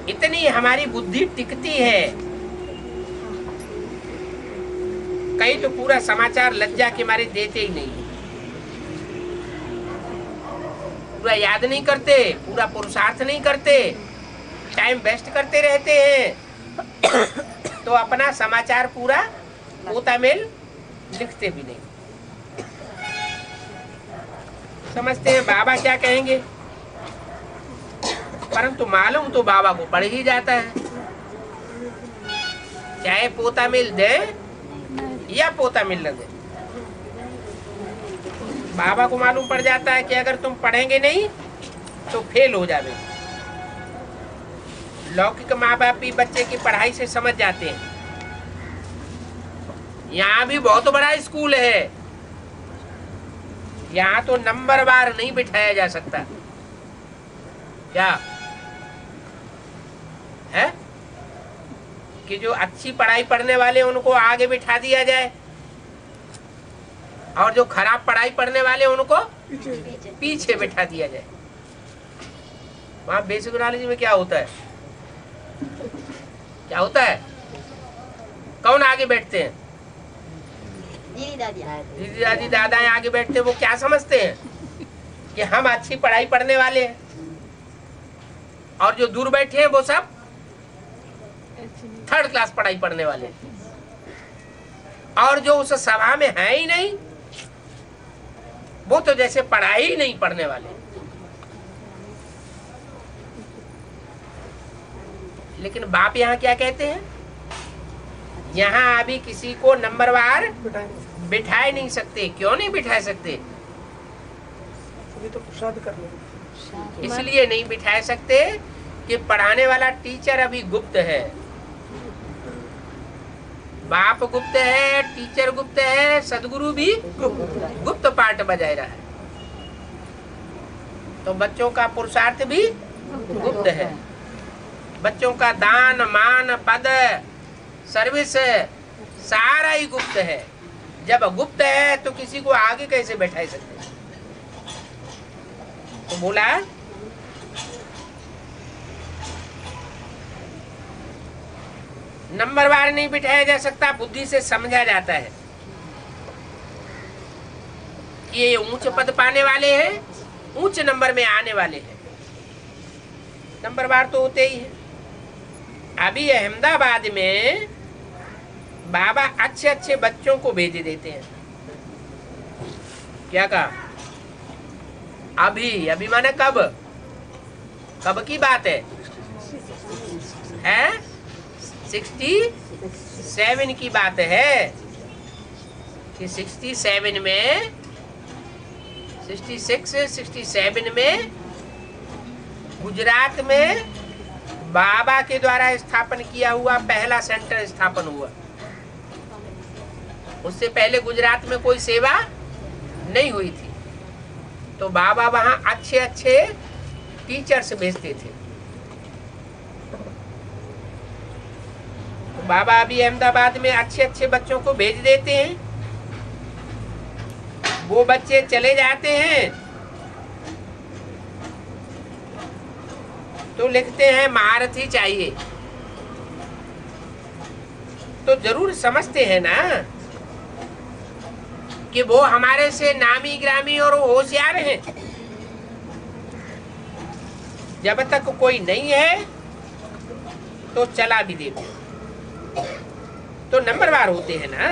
इतनी हमारी बुद्धि टिकती है। कई तो पूरा समाचार लज्जा के मारे देते ही नहीं, पूरा याद नहीं करते, पूरा पुरुषार्थ नहीं करते, टाइम वेस्ट करते रहते हैं। तो अपना समाचार पूरा पोता मेल लिखते भी नहीं। समझते हैं बाबा क्या कहेंगे, परंतु मालूम तो बाबा को पड़ ही जाता है। चाहे पोता मिल दे या पोता मिल न दे, बाबा को मालूम पड़ जाता है कि अगर तुम पढ़ेंगे नहीं तो फेल हो जाओगे। लौकिक माँ बाप भी बच्चे की पढ़ाई से समझ जाते हैं। यहाँ भी बहुत बड़ा स्कूल है, यहाँ तो नंबरवार नहीं बिठाया जा सकता। क्या है कि जो अच्छी पढ़ाई पढ़ने वाले उनको आगे बिठा दिया जाए, और जो खराब पढ़ाई पढ़ने वाले उनको पीछे बिठा दिया जाए। वहाँ बेसिक नॉलेज में क्या होता है, क्या होता है? कौन आगे बैठते हैं? दीदी दादी दादाएं आगे बैठते हैं। वो क्या समझते हैं कि हम अच्छी पढ़ाई पढ़ने वाले हैं, और जो दूर बैठे हैं वो सब थर्ड क्लास पढ़ाई पढ़ने वाले हैं। और जो उस सभा में है ही नहीं वो तो जैसे पढ़ाई ही नहीं पढ़ने वाले। लेकिन बाप यहाँ क्या कहते हैं, यहाँ अभी किसी को नंबरवार बिठा ही नहीं सकते। क्यों नहीं बिठा सकते? तो प्रसाद कर लो। इसलिए नहीं बिठा सकते कि पढ़ाने वाला टीचर अभी गुप्त है। बाप गुप्त है, टीचर गुप्त है, सदगुरु भी गुप्त पाठ बजाय रहा है। तो बच्चों का पुरुषार्थ भी गुप्त है। बच्चों का दान मान पद सर्विस सारा ही गुप्त है। जब गुप्त है तो किसी को आगे कैसे बैठा सकते? तो बोला नंबरवार नहीं बिठाया जा सकता, बुद्धि से समझा जाता है कि ये ऊंच पद पाने वाले हैं, ऊंच नंबर में आने वाले हैं। नंबरवार तो होते ही है। अभी अहमदाबाद में बाबा अच्छे अच्छे बच्चों को भेज देते हैं। क्या कहा? अभी अभी माने कब? कब की बात है? 67 की बात है कि 67 में 67 में गुजरात में बाबा के द्वारा स्थापन किया हुआ पहला सेंटर स्थापन हुआ। उससे पहले गुजरात में कोई सेवा नहीं हुई थी। तो बाबा वहाँ अच्छे अच्छे टीचर्स भेजते थे। तो बाबा अभी अहमदाबाद में अच्छे अच्छे बच्चों को भेज देते हैं, वो बच्चे चले जाते हैं तो लिखते हैं महारथी चाहिए। तो जरूर समझते हैं ना कि वो हमारे से नामी ग्रामी और होशियार हैं। जब तक कोई नहीं है तो चला भी देते, तो नंबरवार होते हैं ना।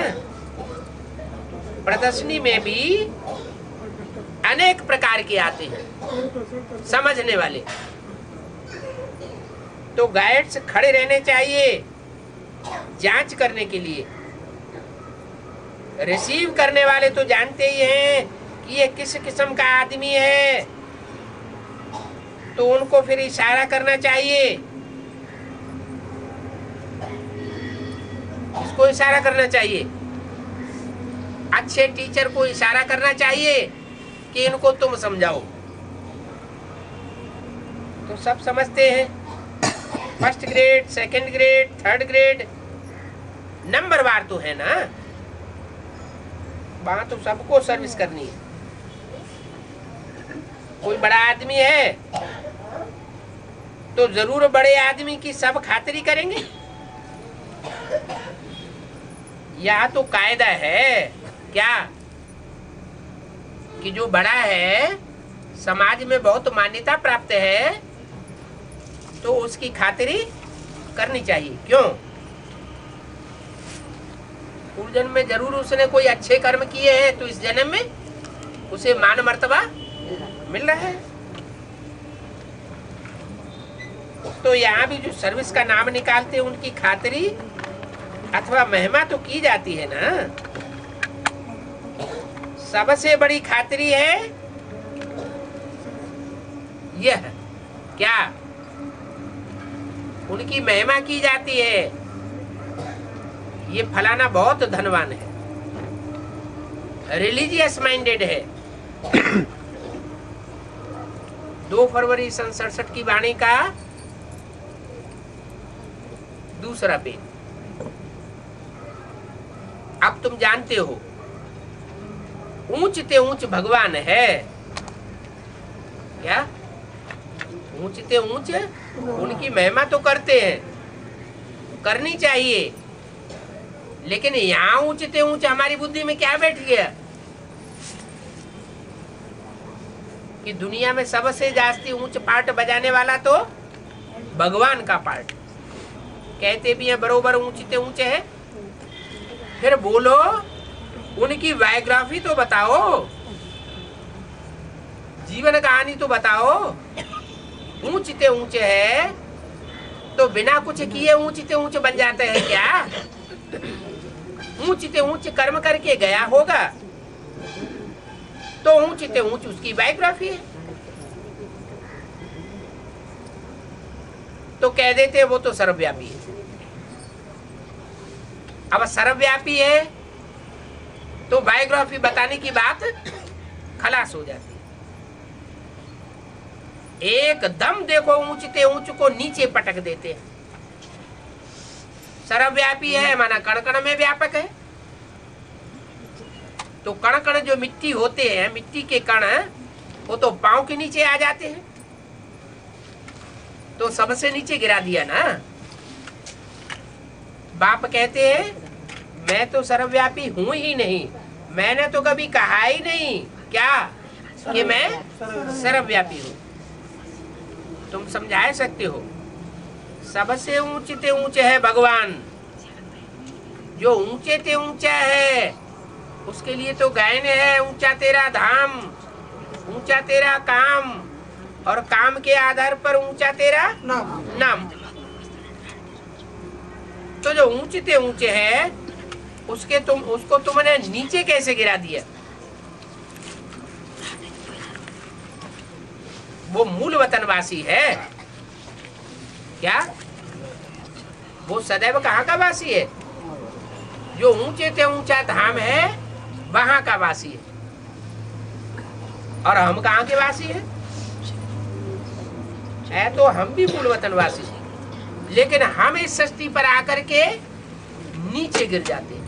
प्रदर्शनी में भी अनेक प्रकार के आते हैं समझने वाले, तो गाइड्स खड़े रहने चाहिए जांच करने के लिए। रिसीव करने वाले तो जानते ही हैं कि ये किस किस्म का आदमी है, तो उनको फिर इशारा करना चाहिए। इसको इशारा करना चाहिए, अच्छे टीचर को इशारा करना चाहिए कि इनको तुम समझाओ। तो सब समझते हैं, first grade, second grade, third grade, नंबरवार तो है ना। वहां तो सबको सर्विस करनी है। कोई बड़ा आदमी है तो जरूर बड़े आदमी की सब खातिरी करेंगे। यह तो कायदा है क्या कि जो बड़ा है, समाज में बहुत मान्यता प्राप्त है, तो उसकी खातिरी करनी चाहिए। क्यों? पूर्व जन्म में जरूर उसने कोई अच्छे कर्म किए हैं, तो इस जन्म में उसे मान मर्तबा मिल रहा है। तो यहाँ भी जो सर्विस का नाम निकालते हैं, उनकी खातिरी अथवा महिमा तो की जाती है ना। सबसे बड़ी खातिरी है यह, क्या? उनकी महिमा की जाती है, ये फलाना बहुत धनवान है, रिलीजियस माइंडेड है। 2 फरवरी सन 67 की वाणी का दूसरा पेज। अब तुम जानते हो ऊंचते ऊंच भगवान है क्या? ऊंचते ऊंच उनकी महिमा तो करते हैं, करनी चाहिए, लेकिन यहाँ ऊंचते ऊंच हमारी बुद्धि में क्या बैठ गया कि दुनिया में सबसे जास्ती ऊंच पार्ट बजाने वाला तो भगवान का पार्ट। कहते भी है बरोबर ऊंचते ऊंचे है। फिर बोलो, उनकी बायोग्राफी तो बताओ, जीवन कहानी तो बताओ। ऊंचते ऊंचे है तो बिना कुछ किए ऊंचते ऊंचे बन जाते हैं क्या? ऊंचते ऊंचे कर्म करके गया होगा तो ऊंचते ऊंच उसकी बायोग्राफी है। तो कह देते वो तो सर्वव्यापी है। अब सर्वव्यापी है तो बायोग्राफी बताने की बात खलास हो जाती है। एकदम देखो ऊंचते ऊंच को नीचे पटक देते हैं। सर्वव्यापी है माना कण कण में व्यापक है। तो कण कण जो मिट्टी होते हैं, मिट्टी के कण, वो तो पांव के नीचे आ जाते हैं, तो सबसे नीचे गिरा दिया ना। बाप कहते हैं मैं तो सर्वव्यापी हूं ही नहीं, मैंने तो कभी कहा ही नहीं क्या कि मैं सर्वव्यापी हूं। तुम समझा सकते हो, सबसे ऊंचते ऊंचे है भगवान। जो ऊंचे ते ऊंचा है उसके लिए तो गायन है, ऊंचा तेरा धाम, ऊंचा तेरा काम, और काम के आधार पर ऊंचा तेरा नाम। तो जो ऊंचते ऊंचे है उसको तुमने नीचे कैसे गिरा दिया? वो मूल वतनवासी है क्या? वो सदैव कहाँ का वासी है? जो ऊंचे से ऊंचा धाम है वहां का वासी है। और हम कहाँ के वासी हैं? है तो हम भी मूल वतनवासी हैं, लेकिन हम इस सृष्टि पर आकर के नीचे गिर जाते हैं,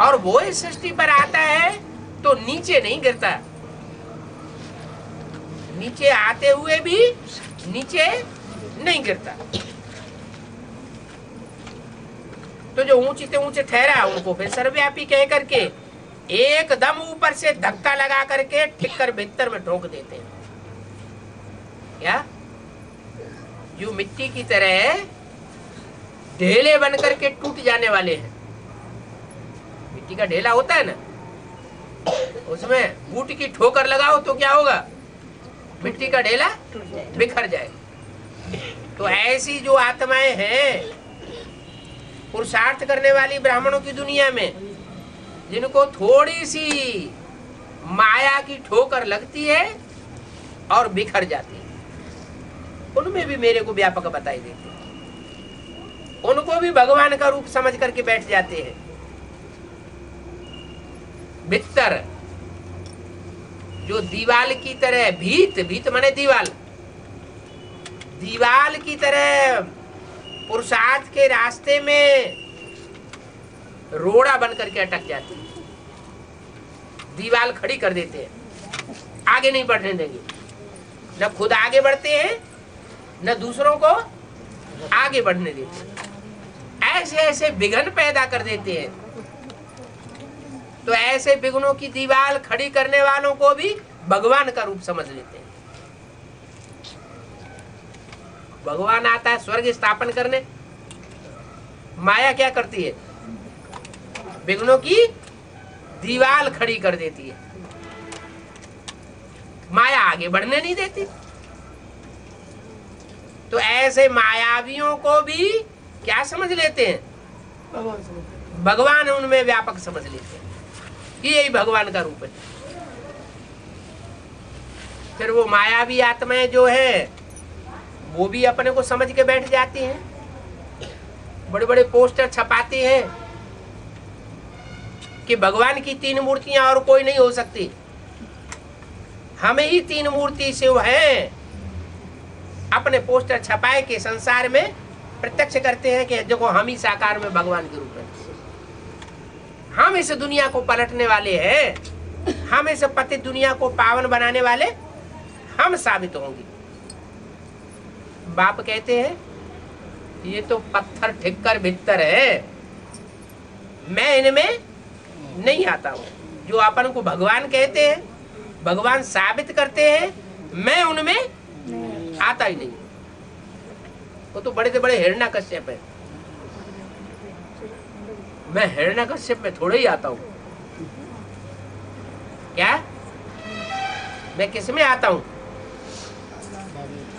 और वो इस सृष्टि पर आता है तो नीचे नहीं गिरता, नीचे आते हुए भी नीचे नहीं गिरता। तो जो ऊंचे से ऊंचे ठहरा उनको फिर सर्वव्यापी कह करके एकदम ऊपर से धक्का लगा करके ठिक्कर भीतर में ठोक देते हैं। क्या जो मिट्टी की तरह ढेले बन करके टूट जाने वाले हैं। मिट्टी का ढेला होता है ना, उसमें बूट की ठोकर लगाओ तो क्या होगा, मिट्टी का ढेला बिखर जाए। तो ऐसी जो आत्माएं हैं पुरुषार्थ करने वाली ब्राह्मणों की दुनिया में, जिनको थोड़ी सी माया की ठोकर लगती है और बिखर जाती है, उनमें भी मेरे को व्यापक बताई देते हैं, उनको भी भगवान का रूप समझ करके बैठ जाते हैं। भीतर जो दीवाल की तरह, भीत माने दीवाल, दीवाल की तरह पुरुषार्थ के रास्ते में रोड़ा बन करके अटक जाती है, दीवाल खड़ी कर देते हैं, आगे नहीं बढ़ने देंगे, न खुद आगे बढ़ते हैं न दूसरों को आगे बढ़ने देते हैं, ऐसे ऐसे विघ्न पैदा कर देते हैं। तो ऐसे विघ्नों की दीवार खड़ी करने वालों को भी भगवान का रूप समझ लेते हैं। भगवान आता है स्वर्ग स्थापन करने, माया क्या करती है, विघ्नों की दीवार खड़ी कर देती है, माया आगे बढ़ने नहीं देती। तो ऐसे मायावियों को भी क्या समझ लेते हैं, भगवान उनमें व्यापक समझ लेते हैं कि यही भगवान का रूप है। फिर वो मायावी आत्माएं जो है वो भी अपने को समझ के बैठ जाती हैं, बड़े बड़े पोस्टर छपाते हैं कि भगवान की 3 मूर्तियां और कोई नहीं हो सकती, हमें ही 3 मूर्ति शिव हैं। अपने पोस्टर छपाए के संसार में प्रत्यक्ष करते हैं कि देखो हम ही साकार में भगवान के रूप में, हम इस दुनिया को पलटने वाले हैं, हम इस पतित दुनिया को पावन बनाने वाले हम साबित होंगे। बाप कहते हैं ये तो पत्थर ठिक्कर भीतर है, मैं इनमें नहीं आता हूँ। जो अपन को भगवान कहते हैं, भगवान साबित करते हैं, मैं उनमें आता ही नहीं। वो तो बड़े से बड़े हिरण्यकश्यप है, मैं हिरण्यकश्यप में थोड़े ही आता हूँ। क्या मैं किस में आता हूँ,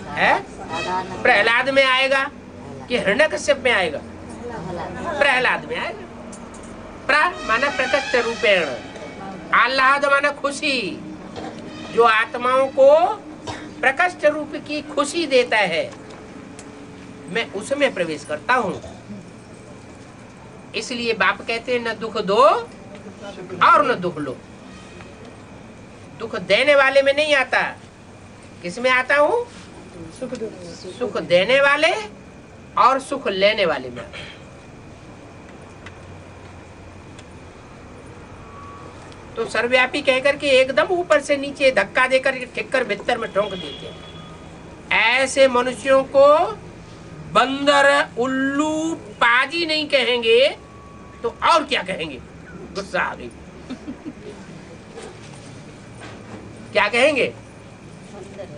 है प्रहलाद में आएगा कि हिरण्यकश्यप में आएगा, प्रहलाद में आएगा। प्र माना प्रकट रूपेण, आह्लाद माना खुशी, जो आत्माओं को प्रकट रूप की खुशी देता है, मैं उसमें प्रवेश करता हूँ। इसलिए बाप कहते हैं न दुख दो और न दुख लो। दुख देने वाले में नहीं आता, किसमें आता हूँ, सुख देने वाले और सुख लेने वाले में। तो सर्वव्यापी कहकर के एकदम ऊपर से नीचे धक्का देकर ठिक्कर भीतर में ठोक देते हैं। ऐसे मनुष्यों को बंदर, उल्लू, पाजी नहीं कहेंगे तो और क्या कहेंगे, गुस्सा आ गई, क्या कहेंगे।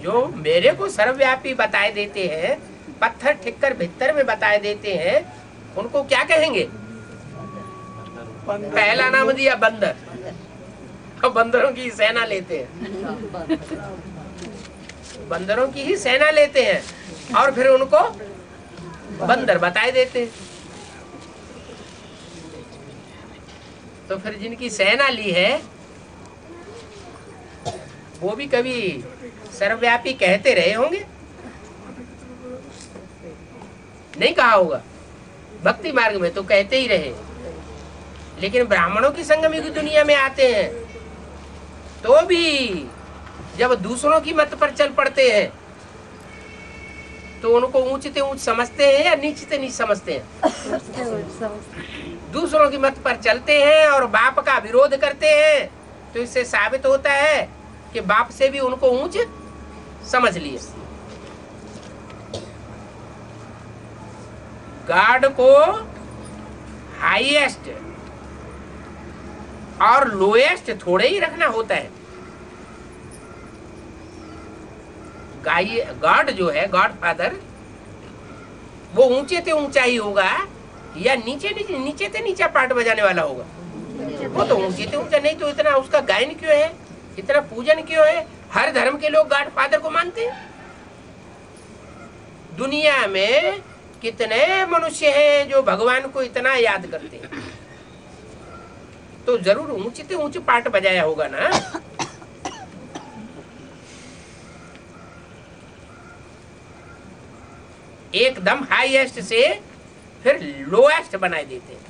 जो मेरे को सर्वव्यापी बताए देते हैं, पत्थर ठिक्कर भीतर में बताए देते हैं, उनको क्या कहेंगे, पहला नाम दिया बंदर, और बंदरों की सेना लेते हैं, बंदरों की ही सेना लेते हैं और फिर उनको बंदर बताए देते हैं। तो फिर जिनकी सेना ली है वो भी कभी सर्वव्यापी कहते रहे होंगे, नहीं कहा होगा, भक्ति मार्ग में तो कहते ही रहे, लेकिन ब्राह्मणों की संगम की दुनिया में आते हैं तो भी जब दूसरों की मत पर चल पड़ते हैं तो उनको ऊंचते ऊंच समझते हैं या नीचते नीच समझते हैं? दूसरों की मत पर चलते हैं और बाप का विरोध करते हैं, तो इससे साबित होता है कि बाप से भी उनको ऊंच समझ लिए। गॉड को हाईएस्ट और लोएस्ट थोड़े ही रखना होता है। गॉड जो है, गॉड फादर, वो ऊंचे से ऊंचा ही होगा या नीचे से नीचा पार्ट बजाने वाला होगा? वो तो ऊंचे से ऊंचा। नहीं तो इतना उसका गायन क्यों है, इतना पूजन क्यों है? हर धर्म के लोग गॉड फादर को मानते हैं। दुनिया में कितने मनुष्य हैं जो भगवान को इतना याद करते हैं, तो जरूर ऊंचे से ऊंचे पार्ट बजाया होगा ना। एकदम हाईएस्ट से फिर लोएस्ट बनाए देते हैं।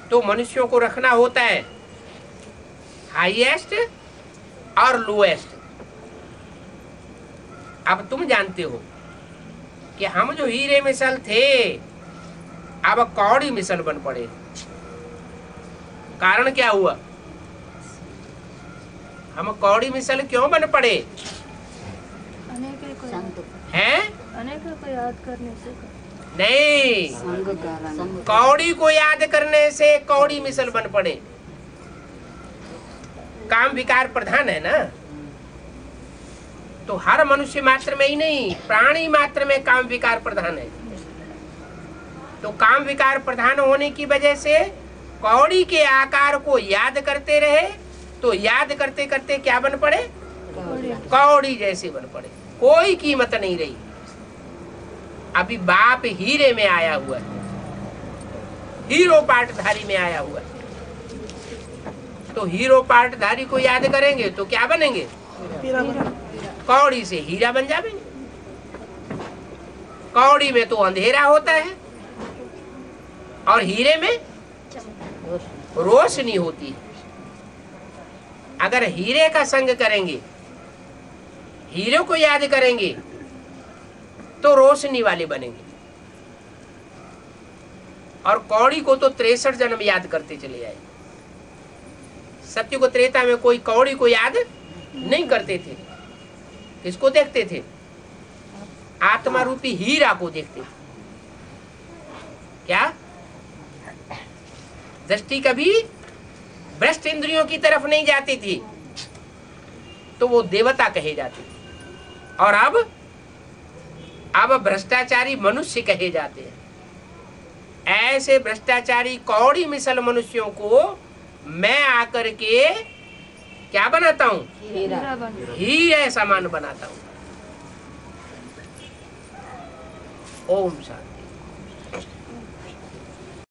तो मनुष्यों को रखना होता है हाईएस्ट और लोएस्ट। अब तुम जानते हो कि हम जो हीरे मिसल थे अब कौड़ी मिसल बन पड़े। कारण क्या हुआ? हम कौड़ी मिसल क्यों बन पड़े हैं? अनेकों को याद करने से नहीं, कौड़ी को याद करने से कौड़ी मिसल बन पड़े। काम विकार प्रधान है ना, तो हर मनुष्य मात्र में ही नहीं, प्राणी मात्र में काम विकार प्रधान है। तो काम विकार प्रधान होने की वजह से कौड़ी के आकार को याद करते रहे, तो याद करते करते क्या बन पड़े? कौड़ी जैसे बन पड़े। कोई कीमत नहीं रही। अभी बाप हीरे में आया हुआ है, हीरो पार्टधारी में आया हुआ है। तो हीरो पार्टधारी को याद करेंगे तो क्या बनेंगे? कौड़ी से हीरा बन जाएंगे। कौड़ी में तो अंधेरा होता है और हीरे में रोशनी होती है। अगर हीरे का संग करेंगे, हीरे को याद करेंगे, तो रोशनी वाले बनेंगे। और कौड़ी को तो 63 जन्म याद करते चले जाए। सत्य को त्रेता में कोई कौड़ी को याद नहीं करते थे। किसको देखते थे? आत्मा रूपी हीरा को देखते थे। क्या दृष्टि कभी भ्रष्ट इंद्रियों की तरफ नहीं जाती थी, तो वो देवता कहे जाते थे। और अब भ्रष्टाचारी मनुष्य कहे जाते हैं। ऐसे भ्रष्टाचारी कौड़ी मिसल मनुष्यों को मैं आकर के क्या बनाता हूँ? हीरे समान बनाता हूँ। ओम शांति।